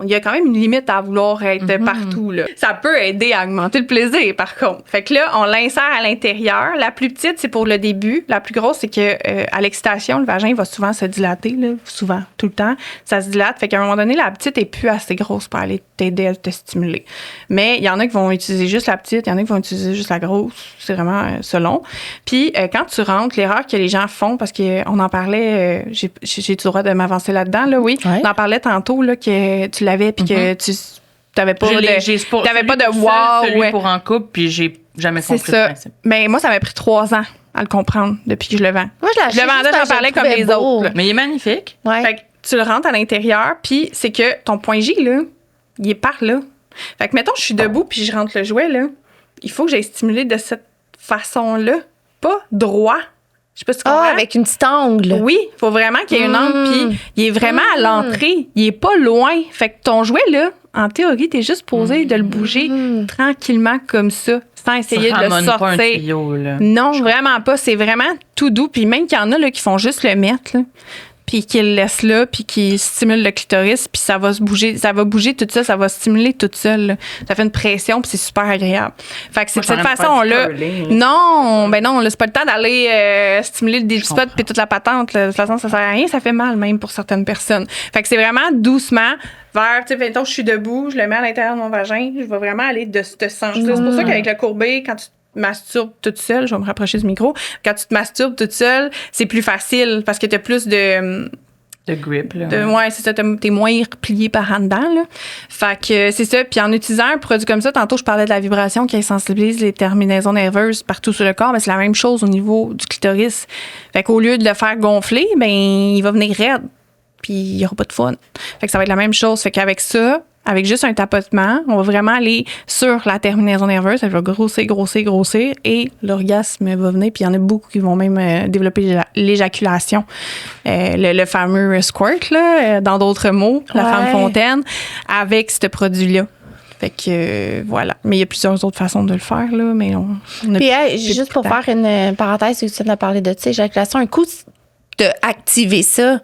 Il y a quand même une limite à vouloir être partout. Là. Ça peut aider à augmenter le plaisir, par contre. Fait que là, on l'insère à l'intérieur. La plus petite, c'est pour le début. La plus grosse, c'est que à l'excitation, le vagin va souvent se dilater. Là. Souvent, tout le temps. Ça se dilate. Fait qu'à un moment donné, la petite est plus assez grosse pour aller t'aider à te stimuler. Mais il y en a qui vont utiliser juste la petite, il y en a qui vont utiliser juste la grosse. C'est vraiment selon. Puis, quand tu rentres, l'erreur que les gens font, parce qu'on en parlait, j'ai le droit de m'avancer là-dedans, là, oui. Ouais. On en parlait tantôt, là, que tu l'avais, puis que tu n'avais pas de wow. Celui pour en couple, puis j'ai jamais compris le principe. Mais moi, ça m'a pris 3 ans à le comprendre depuis que je le vends. Moi, je le vendais, j'en parlais comme les autres. Là. Mais il est magnifique. Ouais. Fait que tu le rentres à l'intérieur, puis c'est que ton point J, là, il est par là. Fait que, mettons, je suis debout, puis je rentre le jouet, là. Il faut que j'aille stimuler de cette façon-là, pas droit. Je sais pas si tu comprends. Ah, avec une petite angle. Oui, il faut vraiment qu'il y ait une angle, puis il est vraiment à l'entrée. Il est pas loin. Fait que ton jouet, là, en théorie, t'es juste posé de le bouger tranquillement comme ça, sans essayer de le sortir. Pas un tuyau, là. Non, vraiment pas. C'est vraiment tout doux. Puis même qu'il y en a là, qui font juste le mettre, là, puis qui le laissent là, puis qui stimulent le clitoris, puis ça va bouger tout ça, ça va stimuler tout seul. Là. Ça fait une pression, puis c'est super agréable. Fait que c'est de cette façon-là. Non, ben non, là, c'est pas le temps d'aller stimuler le début-spot puis toute la patente. Là. De toute façon, ça sert à rien, ça fait mal même pour certaines personnes. Fait que c'est vraiment doucement vers, tu sais, mettons, je suis debout, je le mets à l'intérieur de mon vagin, je vais vraiment aller de ce sens-là. C'est pour ça qu'avec le courbé, quand tu masturbes toute seule, je vais me rapprocher du micro, quand tu te masturbes toute seule, c'est plus facile parce que t'as plus de grip, là. Ouais, c'est ça, t'es moins replié par en dedans, là. Fait que c'est ça. Puis en utilisant un produit comme ça, tantôt, je parlais de la vibration qui sensibilise les terminaisons nerveuses partout sur le corps, mais c'est la même chose au niveau du clitoris. Fait qu'au lieu de le faire gonfler, ben il va venir raide. Puis il n'y aura pas de fun. Fait que ça va être la même chose. Fait qu'avec ça, avec juste un tapotement, on va vraiment aller sur la terminaison nerveuse. Elle va grossir et l'orgasme va venir. Puis il y en a beaucoup qui vont même développer l'éjaculation. Le fameux squirt, là, dans d'autres mots, la femme fontaine, avec ce produit-là. Fait que voilà. Mais il y a plusieurs autres façons de le faire, là. Mais on a Puis, juste pour faire une parenthèse, tu viens de parler de ça, éjaculation, un coup de activer ça.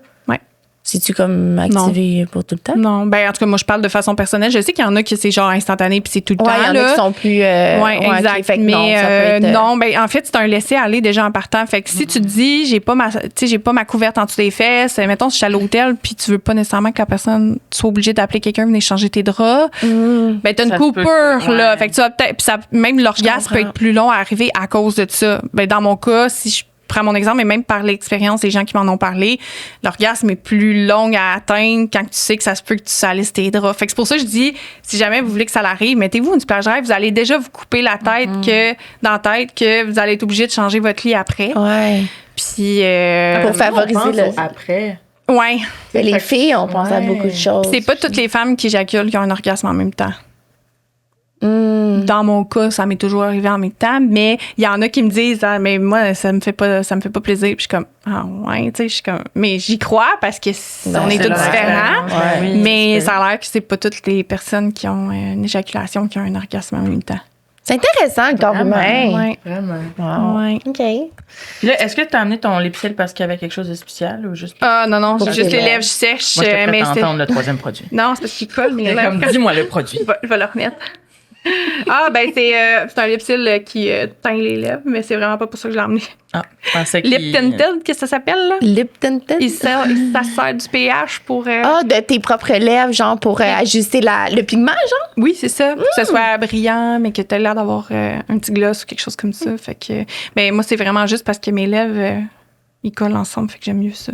C'est-tu comme activé pour tout le temps? Non, ben en tout cas, moi, je parle de façon personnelle. Je sais qu'il y en a qui c'est genre instantané puis c'est tout le temps. Il y en a qui sont plus... exact. Fait que mais non, ben en fait, c'est un laisser-aller déjà en partant. Fait que si tu te dis, j'ai pas ma couverte en dessous des fesses, mettons, si je suis à l'hôtel puis tu veux pas nécessairement que la personne soit obligée d'appeler quelqu'un venir changer tes draps, ben t'as une coupure, là. Fait que tu vas peut-être... Puis même l'orgasme peut être plus long à arriver à cause de ça. Ben dans mon cas, si je prends mon exemple, mais même par l'expérience des gens qui m'en ont parlé, l'orgasme est plus long à atteindre quand tu sais que ça se peut que tu salisses tes draps. Fait que c'est pour ça que je dis, si jamais vous voulez que ça l'arrive, mettez-vous une plage rêve, vous allez déjà vous couper la tête dans la tête que vous allez être obligé de changer votre lit après. Ouais. Puis pour favoriser le après. Ouais. Les filles, on pense à beaucoup de choses. C'est pas toutes les femmes qui éjaculent qui ont un orgasme en même temps. Dans mon cas, ça m'est toujours arrivé en même temps, mais il y en a qui me disent mais moi ça me fait pas plaisir. Puis je suis comme ouais, tu sais, je suis comme mais j'y crois parce que on est tous différents. Ouais. Mais ça a l'air que c'est pas toutes les personnes qui ont une éjaculation qui ont un orgasme en même temps. C'est intéressant le corps humain. Ouais. Vraiment. Wow. Ouais. OK. Puis là, est-ce que tu as amené ton lipsil parce qu'il y avait quelque chose de spécial ou juste. Ah non, c'est Pour juste tes les lèvres sèches. Moi, je te mais prête à entendre le troisième produit. non, c'est parce qu'il colle mes lèvres. Comme, dis-moi le produit. Je vais le remettre. Ah, ben c'est un lipsil qui teint les lèvres, mais c'est vraiment pas pour ça que je l'ai emmené. Ah, je pensais qu'il... Lip tinted, qu'est-ce que ça s'appelle, là? Lip tinted? Ça sert du pH pour... de tes propres lèvres, genre pour ajuster le pigment, genre? Oui, c'est ça. Pour que ce soit brillant, mais que tu aies l'air d'avoir un petit gloss ou quelque chose comme ça. Fait que... Ben, moi, c'est vraiment juste parce que mes lèvres, ils collent ensemble, fait que j'aime mieux ça.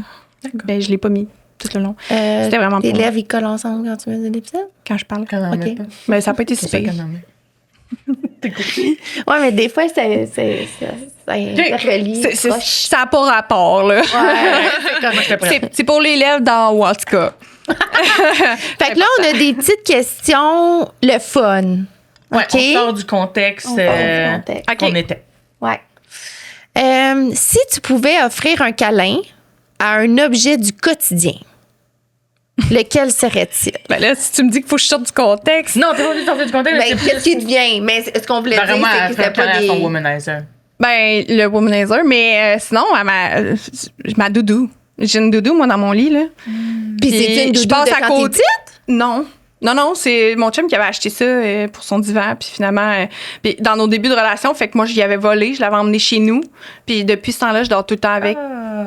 Ben, je l'ai pas mis tout le long. C'était vraiment tes pour... lèvres, ils collent ensemble quand tu mets des lipsticks? Quand je parle. OK. Mais ça n'a pas été si pire. Ouais, mais des fois, ça relie. Ça n'a pas rapport, là. Ouais, c'est pour les lèvres d'en haut, en tout cas. fait que là, on a des petites questions, le fun. Ouais, OK? on sort du contexte, qu'on était. Ouais. Si tu pouvais offrir un câlin à un objet du quotidien, lequel serait-il? Ben là, si tu me dis qu'il faut que je sorte du contexte. Non, t'es pas obligé de sortir du contexte. Ben, qu'est-ce qui te vient? Mais ce qu'on voulait dire, Vraiment, c'est que c'était pas des... son womanizer. Ben, le womanizer, mais sinon, ma doudou. J'ai une doudou, moi, dans mon lit, là. Puis c'est une doudou je passe de à quand côté. t'es petite? Non. Non, c'est mon chum qui avait acheté ça pour son divan. Puis finalement, puis dans nos débuts de relation, fait que moi, j'y avais volé. Je l'avais emmené chez nous. Puis depuis ce temps-là, je dors tout le temps avec.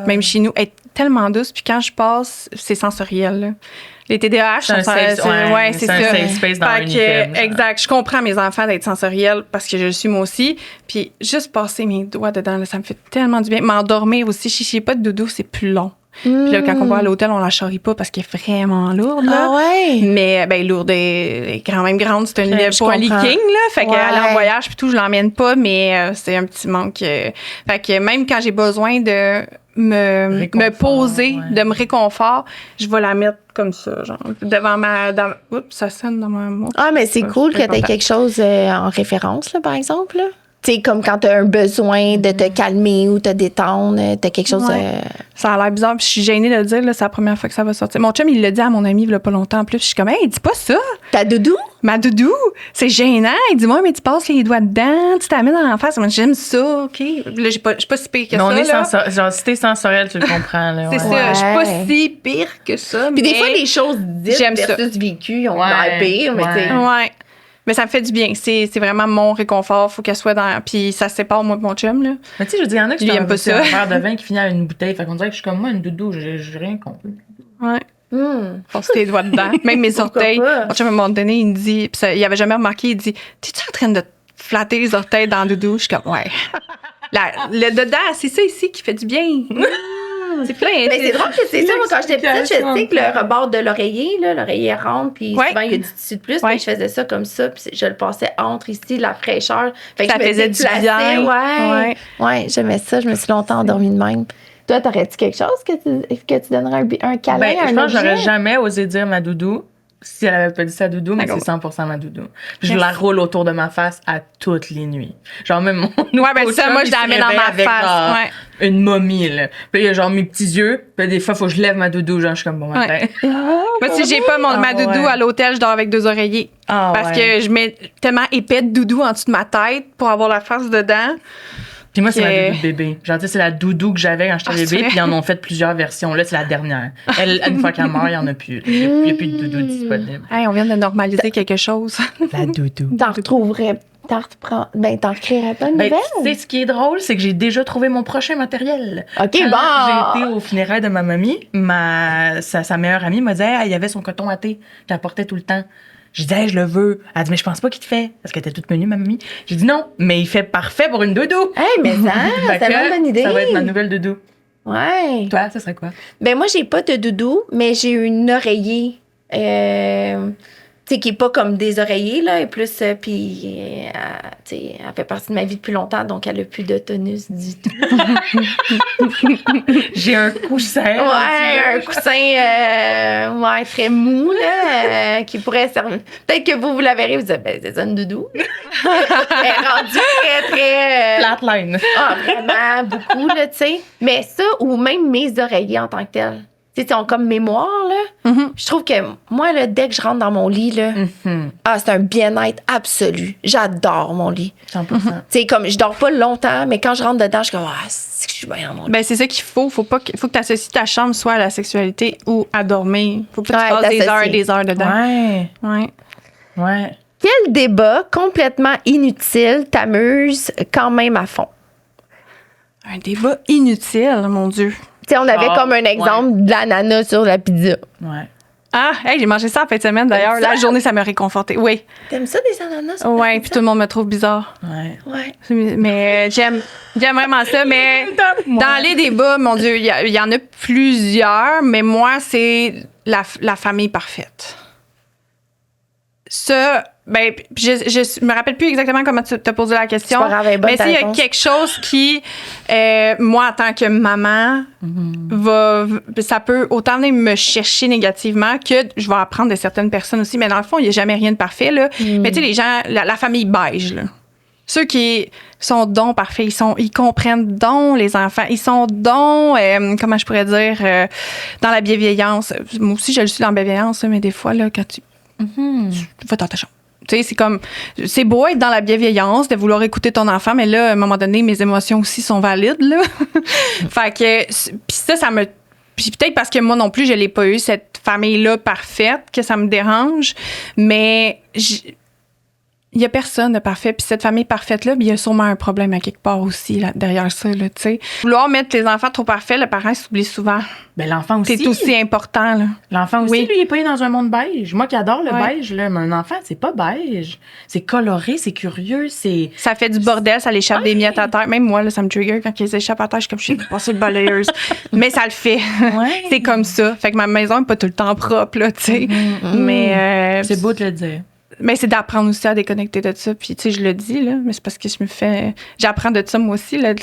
Même chez nous. Elle est tellement douce. Puis quand je passe, c'est sensoriel, là. Les TDAH, c'est ça. un safe space dans un item. Exact. Je comprends mes enfants d'être sensoriels parce que je le suis moi aussi. Puis juste passer mes doigts dedans, là, ça me fait tellement du bien. M'endormir aussi. Si je n'ai pas de doudou, c'est plus long. Puis là, quand on va à l'hôtel, on la charrie pas parce qu'elle est vraiment lourde, là. Ah ouais? Mais, ben, lourde est quand même grande. C'est une lèvre pas un leaking, là. Fait qu'elle est en voyage, puis tout, je l'emmène pas, mais c'est un petit manque. Fait que même quand j'ai besoin de me poser, de me réconfort, je vais la mettre comme ça, genre, devant oups, ça sonne dans ma... Ah, mais c'est cool que tu aies quelque chose en référence, là, par exemple, là. Tu sais, comme quand tu as un besoin de te calmer ou te détendre, tu as quelque chose Ça a l'air bizarre, puis je suis gênée de le dire, là, c'est la première fois que ça va sortir. Mon chum, il l'a dit à mon ami il y a pas longtemps en plus. Je suis comme, hey, dis pas ça! Ta doudou? Ma doudou! C'est gênant! Il dit, moi, mais tu passes les doigts dedans, tu t'amènes dans la face. Moi, j'aime ça, OK? Là, je suis pas si pire que ça. On est là. genre, si t'es sensoriel, tu le comprends, là. C'est ça, je suis pas si pire que ça. Puis mais des fois, les choses dites j'aime versus vécues ont l'air pire, mais tu sais. Ouais. Mais ça me fait du bien. C'est vraiment mon réconfort. Faut qu'elle soit dans. Puis ça se sépare, moi, de mon chum, là. Mais tu sais, je veux dire, il y en a qui Il aime pas ça. un verre de vin qui finit à une bouteille. Fait qu'on dirait que je suis comme moi, une doudou, j'ai rien compris. Ouais. Force tes doigts dedans. Même mes orteils. Mon chum, à un moment donné, il me dit. Puis il avait jamais remarqué, il dit, t'es-tu en train de flatter les orteils dans le doudou. Je suis comme, ouais. Le dedans, c'est ça ici qui fait du bien. C'est plein. Mais c'est drôle que c'est ça. Moi, quand j'étais petite, je sais que le rebord de l'oreiller, là, l'oreiller rentre, puis souvent, il y a du tissu de plus. Puis je faisais ça comme ça, puis je le passais entre ici, la fraîcheur. Fait que ça je me faisait du bien. Ouais, j'aimais ça. Je me suis longtemps endormie de même. Toi, t'aurais-tu quelque chose que tu donnerais un câlin, Ben, un je pense que objet? j'aurais jamais osé dire ma doudou si elle avait pas dit ça doudou, mais c'est 100% ma doudou. Puis je la roule autour de ma face à toutes les nuits. Genre même mon ben ça, moi, je la mets dans ma face. Une momie, là. Puis il y a genre mes petits yeux. Puis des fois, il faut que je lève ma doudou. Genre, je suis comme bon matin. Moi, si j'ai pas ma doudou à l'hôtel, je dors avec 2 oreillers. Parce que je mets tellement épais de doudou en dessous de ma tête pour avoir la face dedans. Puis moi, c'est ma doudou de bébé. Genre, tu sais, c'est la doudou que j'avais quand j'étais bébé, puis ils en ont fait plusieurs versions. Là, c'est la dernière. Elle, une fois qu'elle meurt, il n'y en a plus. Il n'y a plus de doudou disponible. Hey, on vient de normaliser quelque chose. La doudou. T'en recréerais pas une Ben, nouvelle? tu sais, ce qui est drôle, c'est que j'ai déjà trouvé mon prochain matériel. OK, Quand bon! j'ai été au funérailles de ma mamie, sa meilleure amie m'a dit hey, il y avait son coton à thé qu'elle portait tout le temps. J'ai dit, hey, je le veux. Elle dit, mais je pense pas qu'il te fait. Parce qu'elle était toute menue, ma mamie. J'ai dit, non, mais il fait parfait pour une doudou. Hey, mais ça, c'est une bonne idée. Ça va être ma nouvelle doudou. Ouais. Toi, ça serait quoi? Ben, moi, j'ai pas de doudou, mais j'ai une oreiller. Tu sais, qui est pas comme des oreillers, là, et plus, puis, tu sais, elle fait partie de ma vie depuis longtemps, donc elle a plus de tonus du tout. J'ai un coussin. Ouais, un coussin, très mou, là, qui pourrait servir. Peut-être que vous la verrez, vous dites, ben, c'est ça une doudou. Elle est rendue très, très. Flatline. Vraiment, beaucoup, là, tu sais. Mais ça, ou même mes oreillers en tant que tels. Tu sais, ils ont comme mémoire, là. Mm-hmm. Je trouve que moi, là, dès que je rentre dans mon lit, là, c'est un bien-être absolu. J'adore mon lit. 100%. Tu sais, comme, je dors pas longtemps, mais quand je rentre dedans, je suis comme, c'est que je suis bien dans mon lit. Ben, c'est ça qu'il faut. Faut que tu associes ta chambre soit à la sexualité ou à dormir. Faut pas que tu passes des heures et des heures dedans. Ouais. Quel débat complètement inutile t'amuse quand même à fond? Un débat inutile, mon Dieu. Tu sais, on avait comme un exemple de l'ananas sur la pizza. Ouais. Ah, hey, j'ai mangé ça en fin de semaine, d'ailleurs. T'aimes ça? La journée, ça m'a réconforté. Oui. T'aimes ça, des ananas sur la Ouais, pizza? puis tout le monde me trouve bizarre. Ouais. Mais j'aime vraiment ça. Mais dans les débats, mon Dieu, il y en a plusieurs, mais moi, c'est la famille parfaite. Ça, ben, je me rappelle plus exactement comment tu t'as posé la question. C'est pas grave, elle est bonne, mais ta s'il y a réponse. quelque chose qui, moi, en tant que maman, ça peut autant venir me chercher négativement que je vais apprendre de certaines personnes aussi. Mais dans le fond, il n'y a jamais rien de parfait, là. Mais tu sais, les gens, la famille beige, là. Ceux qui sont dons parfaits, ils comprennent dons, les enfants. Ils sont dons, comment je pourrais dire, dans la bienveillance. Moi aussi, je le suis dans la bienveillance, mais des fois, là, quand tu vas dans ta chambre. Tu sais, c'est comme, c'est beau être dans la bienveillance, de vouloir écouter ton enfant, mais là, à un moment donné, mes émotions aussi sont valides, là. Fait que, puis ça me. Puis peut-être parce que moi non plus, je l'ai pas eu, cette famille-là parfaite, que ça me dérange, mais il y a personne de parfait. Puis cette famille parfaite-là, il y a sûrement un problème à quelque part aussi, là, derrière ça, là, tu sais. Vouloir mettre les enfants trop parfaits, le parent s'oublie souvent. Ben, l'enfant aussi. C'est aussi important, là. L'enfant aussi, lui, il est pas dans un monde beige. Moi qui adore le Ouais. beige, là, mais un enfant, c'est pas beige. C'est coloré, c'est curieux, c'est... Ça fait du bordel, ça l'échappe des miettes à terre. Même moi, là, ça me trigger quand ils échappent à terre. Je suis comme, je suis pas sur le balayeuse. Mais ça le fait. Ouais. C'est comme ça. Fait que ma maison n'est pas tout le temps propre, là, tu sais. Mais C'est beau de le dire. mais c'est d'apprendre aussi à déconnecter de ça. Puis, tu sais, je le dis, là, mais c'est parce que j'apprends de ça, moi aussi. Là,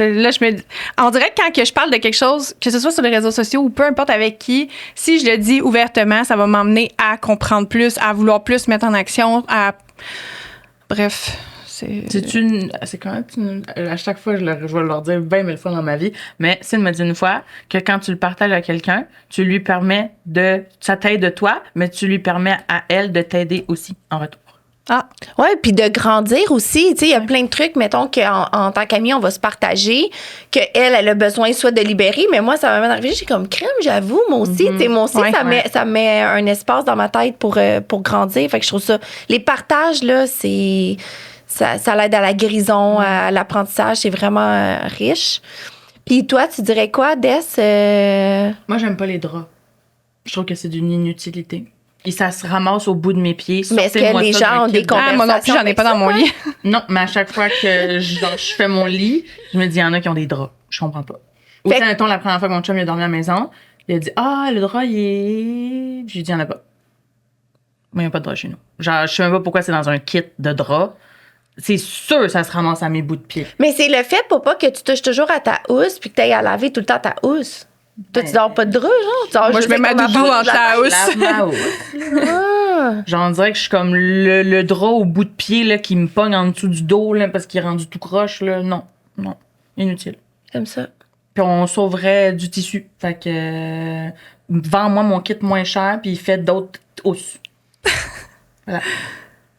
on dirait que quand que je parle de quelque chose, que ce soit sur les réseaux sociaux ou peu importe avec qui, si je le dis ouvertement, ça va m'emmener à comprendre plus, à vouloir plus mettre en action, bref... C'est quand même... à chaque fois, je vais leur dire 20 000 fois dans ma vie, mais Cine m'a dit une fois que quand tu le partages à quelqu'un, tu lui permets ça t'aide de toi, mais tu lui permets à elle de t'aider aussi en retour. Ah, ouais, puis de grandir aussi. Tu sais, il y a plein de trucs, mettons qu'en tant qu'amie, on va se partager, qu'elle a besoin soit de libérer, mais moi, ça va m'arriver, j'ai comme crème, j'avoue, moi aussi. Tu sais, moi aussi, ça met un espace dans ma tête pour grandir. Fait que je trouve ça. Les partages, là, c'est. Ça l'aide à la guérison, à l'apprentissage. C'est vraiment riche. Puis toi, tu dirais quoi, Des? Moi, j'aime pas les draps. Je trouve que c'est d'une inutilité. et ça se ramasse au bout de mes pieds. Mais est-ce que Sortez-moi les ça gens d'un ont des kit de- Ah, moi non plus, j'en ai pas dans mon lit. Non, mais à chaque fois que je fais mon lit, je me dis, il y en a qui ont des draps. Je comprends pas. Ou Fait- tu sais, mettons, la première fois que mon chum il a dormi à la maison, il a dit, ah, le drap, il est... J'ai dit, il n'y en a pas. Moi, il n'y a pas de drap chez nous. Genre, je sais même pas pourquoi c'est dans un kit de drap. C'est sûr ça se ramasse à mes bouts de pied. Mais c'est le fait pour pas que tu touches toujours à ta housse puis que tu ailles à laver tout le temps ta housse. Toi, tu dors pas de drap, genre? Tu dors Moi, juste je mets avec ma ton doudou affaire entre la housse. Lave ma housse. Ah. Genre, on dirait que je suis comme le drap au bout de pied là, qui me pogne en dessous du dos là, parce qu'il est rendu tout croche. Là. Non, inutile. Comme ça. Puis on sauverait du tissu. Fait que vends-moi mon kit moins cher, puis fais d'autres housses. Voilà.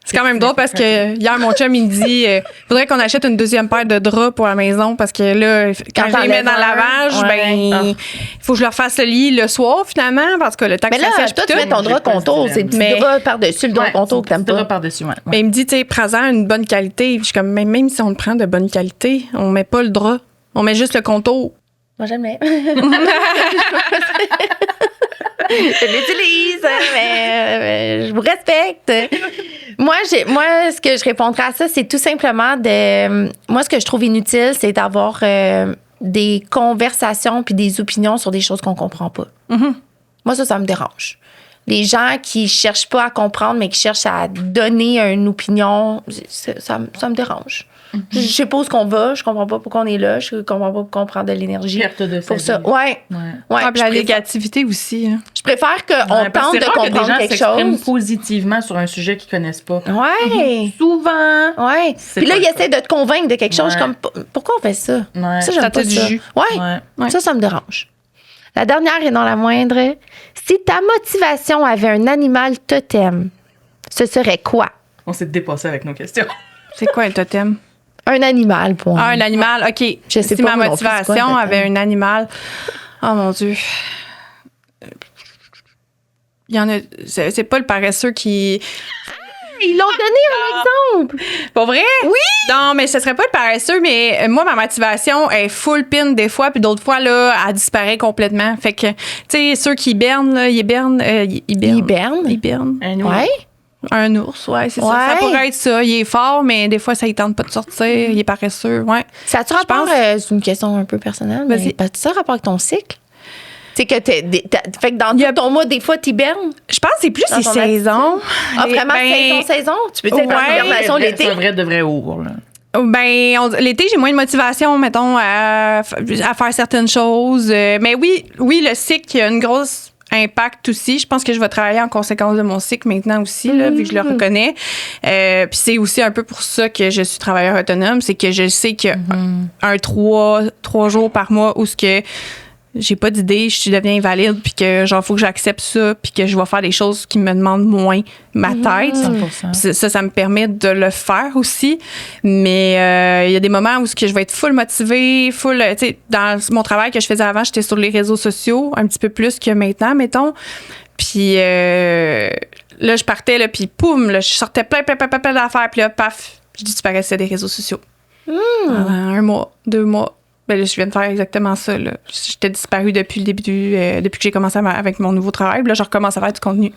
C'est quand même drôle parce que hier, mon chum, il me dit faudrait qu'on achète une deuxième paire de draps pour la maison parce que là, quand je les mets dans le lavage, ouais. il faut que je leur fasse le lit le soir finalement parce que le temps Mais que ça là, sèche toi, puis tu tout. mets ton drap J'ai pas contour. ce C'est le petit dilemme. drap par-dessus le drap contour que t'aimes drap pas. par-dessus, ouais. Mais il me dit, tu sais, prends-en une bonne qualité. Puis je suis comme, même si on le prend de bonne qualité, on met pas le drap. On met juste le contour. Moi, j'aime bien. Je l'utilise, mais je vous respecte. Moi, ce que je répondrais à ça, c'est tout simplement moi, ce que je trouve inutile, c'est d'avoir des conversations puis des opinions sur des choses qu'on comprend pas. Moi, ça me dérange. Les gens qui cherchent pas à comprendre, mais qui cherchent à donner une opinion, ça me dérange. Je sais pas où est-ce qu'on va, je comprends pas pourquoi on est là, je comprends pas pourquoi on prend de l'énergie Perte de pour ça. sa vie. Ouais. Ah, puis la je préfère- négativité aussi. Hein. je préfère qu'on Ouais, parce tente que c'est de rare que des comprendre gens quelque s'expriment chose. positivement sur un sujet qu'ils connaissent pas. Ouais. Souvent. Ouais. C'est Puis là, pas il le essaie de te convaincre de quelque chose. Je suis Ouais. comme, pourquoi on fait ça? Ouais. Ça, j'aime Ça pas t'a du ça. jus. Ouais. Ouais. Ça me dérange. La dernière et non la moindre. Si ta motivation avait un animal totem, ce serait quoi? On s'est dépassé avec nos questions. C'est quoi un totem? Un animal, point. Ah, un animal. OK. Je sais si pas, ma moi non plus, c'est quoi, motivation un avait totem? un animal. Oh mon Dieu. Il y en a. C'est pas le paresseux qui. Ils l'ont donné un exemple. Pas vrai? Oui! Non, mais ce serait pas le paresseux, mais moi, ma motivation est full pin des fois, puis d'autres fois, là, elle disparaît complètement. Fait que, tu sais, ceux qui hibernent, là, ils hibernent. Hibernent. Ouais. Un ours, ouais, c'est ça. Ouais. Ça pourrait être ça. Il est fort, mais des fois, ça ne tente pas de sortir. Il est paresseux, ouais. Ça a-tu rapport, c'est une question un peu personnelle, mais Vas-y. ça a rapport avec ton cycle? C'est que fait que dans tout ton mois, des fois, t'hibernes. Je pense que c'est plus Dans ces ton saisons. Ah, vraiment, saison? Tu peux être en Ouais. hibernation l'été? C'est un vrai de vrai ours, là. Ben, l'été, j'ai moins de motivation, mettons, à faire certaines choses. Mais oui, le cycle a une grosse impact aussi. Je pense que je vais travailler en conséquence de mon cycle maintenant aussi, là, vu que je le reconnais. Puis c'est aussi un peu pour ça que je suis travailleur autonome, c'est que je sais que un 3 jours par mois où ce que j'ai pas d'idée, je deviens invalide, puis que genre faut que j'accepte ça, puis que je vais faire des choses qui me demandent moins ma tête. 100%. Puis ça me permet de le faire aussi. Mais il y a des moments où ce que je vais être full motivée, full, tu sais, dans mon travail que je faisais avant, j'étais sur les réseaux sociaux un petit peu plus que maintenant, mettons. Puis là, je partais, là, puis poum, là, je sortais plein d'affaires, puis là, paf, je disparaissais des réseaux sociaux. Pendant 1 mois, 2 mois. Ben là, je viens de faire exactement ça. Là. J'étais disparue depuis le début, depuis que j'ai commencé avec mon nouveau travail. Puis là, je recommence à faire du contenu.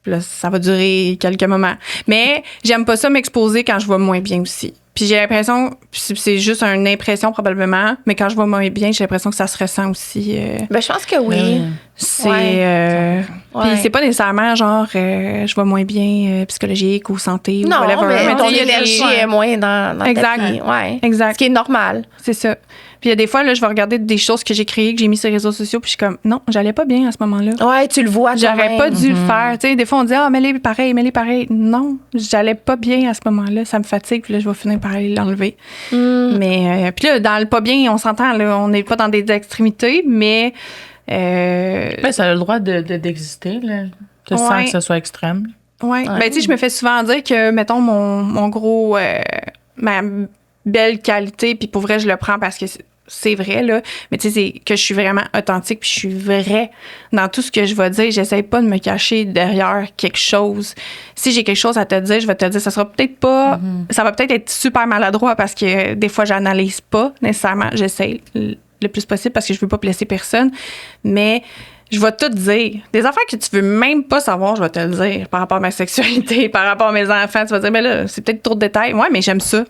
Puis là, ça va durer quelques moments. Mais j'aime pas ça m'exposer quand je vais moins bien aussi. Puis j'ai l'impression, c'est juste une impression probablement, mais quand je vais moins bien, j'ai l'impression que ça se ressent aussi. Ben, je pense que oui. C'est Ouais. Puis c'est pas nécessairement genre je vais moins bien psychologique ou santé Non, ou whatever. mais ton il y a des- énergie est moins dans Exact. ta vie. Ouais. Exact. Ce qui est normal. C'est ça. Puis il y a des fois, là, je vais regarder des choses que j'ai créées, que j'ai mis sur les réseaux sociaux, puis je suis comme, non, j'allais pas bien à ce moment-là. Ouais, tu le vois J'aurais toi-même. pas dû le faire. Tu sais, des fois, on dit, ah, mets-les pareil. Non, j'allais pas bien à ce moment-là. Ça me fatigue, puis là, je vais finir par aller l'enlever. Mais, puis là, dans le pas bien, on s'entend, là, on n'est pas dans des extrémités, mais. Ben, ça a le droit d'exister, là. Je sens Ouais. que ce soit extrême. Ouais. Ben, tu sais, je me fais souvent dire que, mettons, mon gros. Ma belle qualité, puis pour vrai, je le prends parce que c'est vrai, là. Mais tu sais, c'est que je suis vraiment authentique, puis je suis vraie dans tout ce que je vais dire. J'essaie pas de me cacher derrière quelque chose. Si j'ai quelque chose à te dire, je vais te dire, ça sera peut-être pas. Ça va peut-être être super maladroit parce que des fois, j'analyse pas nécessairement. J'essaie le plus possible parce que je veux pas blesser personne. Mais je vais tout dire. Des affaires que tu veux même pas savoir, je vais te le dire. Par rapport à ma sexualité, par rapport à mes enfants, tu vas dire, mais là, c'est peut-être trop de détails. Ouais, mais j'aime ça.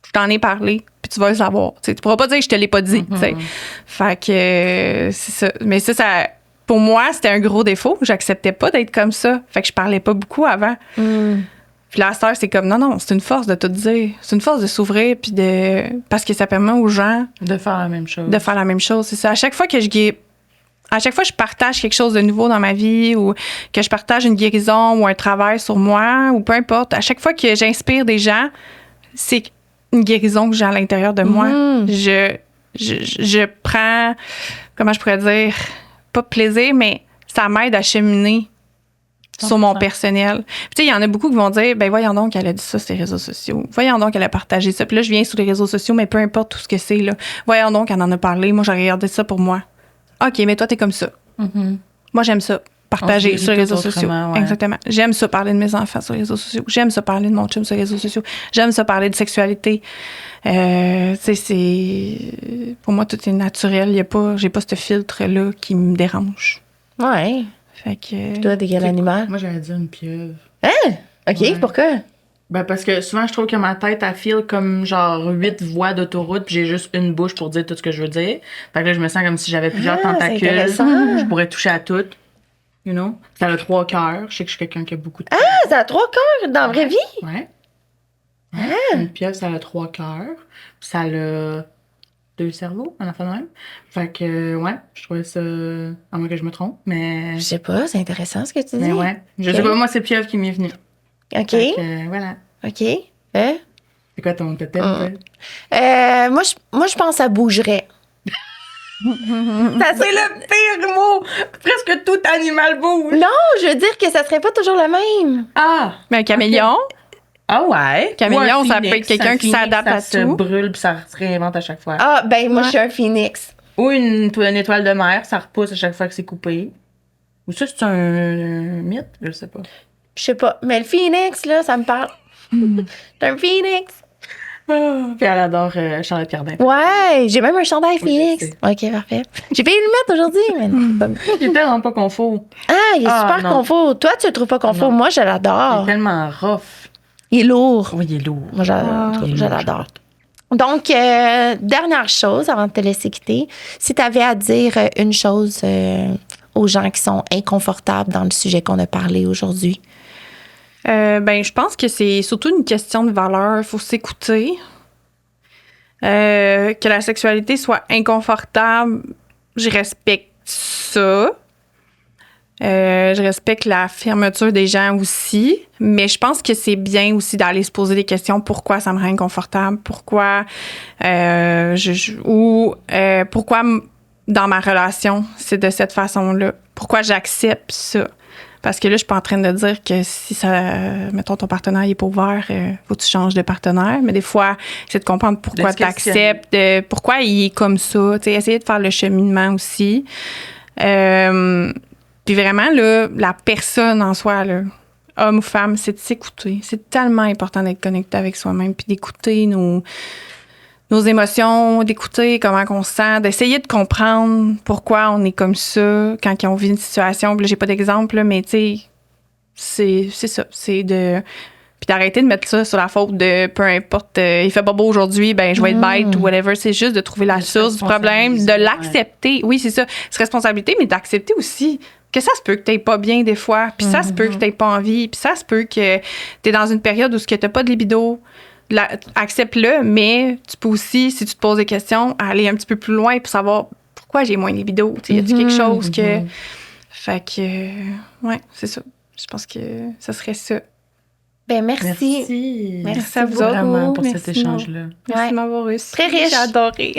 Je t'en ai parlé, puis tu vas le savoir. Tu pourras pas dire que je te l'ai pas dit. T'sais. Fait que c'est ça. Mais ça, pour moi, c'était un gros défaut. J'acceptais pas d'être comme ça. Fait que je parlais pas beaucoup avant. Puis la sœur, c'est comme, non, c'est une force de tout dire. C'est une force de s'ouvrir, puis parce que ça permet aux gens de faire la même chose. De faire la même chose, c'est ça. À chaque fois que je partage quelque chose de nouveau dans ma vie ou que je partage une guérison ou un travail sur moi ou peu importe, à chaque fois que j'inspire des gens, c'est une guérison que j'ai à l'intérieur de moi. Je prends, comment je pourrais dire, pas plaisir, mais ça m'aide à cheminer sur mon personnel. Puis tu sais, il y en a beaucoup qui vont dire, ben voyons donc qu'elle a dit ça sur les réseaux sociaux. Voyons donc qu'elle a partagé ça. Puis là, je viens sur les réseaux sociaux, mais peu importe tout ce que c'est, là. Voyons donc qu'elle en a parlé. Moi, j'ai regardé ça pour moi. OK, mais toi, t'es comme ça. Moi, j'aime ça. Partager sur les réseaux sociaux. Ouais. Exactement. J'aime ça parler de mes enfants sur les réseaux sociaux. J'aime ça parler de mon chum sur les réseaux sociaux. J'aime ça parler de sexualité. Tu sais, pour moi, tout est naturel. J'ai pas ce filtre-là qui me dérange. Ouais. Fait que. Toi, t'es quel animal? Moi, j'allais dire une pieuvre. Hein? OK, ouais. Pourquoi? Ben, parce que souvent, je trouve que ma tête, elle file comme genre 8 voies d'autoroute, puis j'ai juste une bouche pour dire tout ce que je veux dire. Fait que là, je me sens comme si j'avais plusieurs tentacules. Je pourrais toucher à tout. You know? Ça a 3 cœurs. Je sais que je suis quelqu'un qui a beaucoup de cœurs. Ah, ça a 3 cœurs dans la vraie vie? Ouais. Une pieuvre, ça a 3 cœurs. Puis ça a 2 cerveaux, en enfant de même. Fait que, ouais, je trouvais ça. À moins que je me trompe, mais. Je sais pas, c'est intéressant ce que tu dis. Mais ouais. Je sais pas, moi, c'est pieuvre qui m'est venue. OK. Fait que, voilà. OK. Hein? C'est quoi ton totem, moi, je pense que ça bougerait. Ça, c'est le pire mot! Presque tout animal bouge! Non, je veux dire que ça serait pas toujours le même. Ah! Mais un caméléon. Okay. Ah ouais? Caméléon, ça peut être quelqu'un qui s'adapte à tout. Ça se brûle puis ça se réinvente à chaque fois. Ah, ben moi, je suis un phénix. Ou une étoile de mer, ça repousse à chaque fois que c'est coupé. Ou ça, c'est un mythe? Je sais pas. Je sais pas. Mais le phénix, là, ça me parle. C'est un phénix. Puis elle adore Charlotte Cardin. Ouais, j'ai même un chandail phénix. OK, parfait. J'ai failli le mettre aujourd'hui, mais Il est tellement pas confort. Ah, il est super confort. Toi, tu le trouves pas confort. Moi, je l'adore. Il est tellement rough. Il est lourd. Oui, il est lourd. Moi, je l'adore. Donc, dernière chose, avant de te laisser quitter, si tu avais à dire une chose aux gens qui sont inconfortables dans le sujet qu'on a parlé aujourd'hui. Ben, je pense que c'est surtout une question de valeur. Il faut s'écouter. Que la sexualité soit inconfortable, je respecte ça. Je respecte la fermeture des gens aussi. Mais je pense que c'est bien aussi d'aller se poser des questions. Pourquoi ça me rend inconfortable? Pourquoi pourquoi dans ma relation, c'est de cette façon-là? Pourquoi j'accepte ça? Parce que là, je suis pas en train de dire que si mettons, ton partenaire il est pas ouvert, faut que tu changes de partenaire. Mais des fois, c'est de comprendre pourquoi tu acceptes, pourquoi il est comme ça. Tu sais, essayer de faire le cheminement aussi. Puis vraiment, là, la personne en soi, là, homme ou femme, c'est de s'écouter. C'est tellement important d'être connecté avec soi-même, puis d'écouter nos émotions, d'écouter comment on se sent, d'essayer de comprendre pourquoi on est comme ça quand on vit une situation. Puis là, j'ai pas d'exemple, là, mais tu sais, c'est ça. C'est de... Puis d'arrêter de mettre ça sur la faute de peu importe, il fait pas beau aujourd'hui, ben je vais être bête ou whatever. C'est juste de trouver la source du problème, de l'accepter. Ouais. Oui, c'est ça. C'est responsabilité, mais d'accepter aussi que ça se peut que t'aies pas bien des fois, puis ça se peut que t'aies pas envie, puis ça se peut que t'es dans une période où t'as pas de libido. Accepte-le, mais tu peux aussi, si tu te poses des questions, aller un petit peu plus loin pour savoir pourquoi j'ai moins de libido. Y a-t-il quelque chose que... Fait que... ouais, c'est ça. Je pense que ça serait ça. Ben merci. Merci à vous vraiment pour merci cet échange-là. Merci de m'avoir reçu. Très riche. J'ai adoré.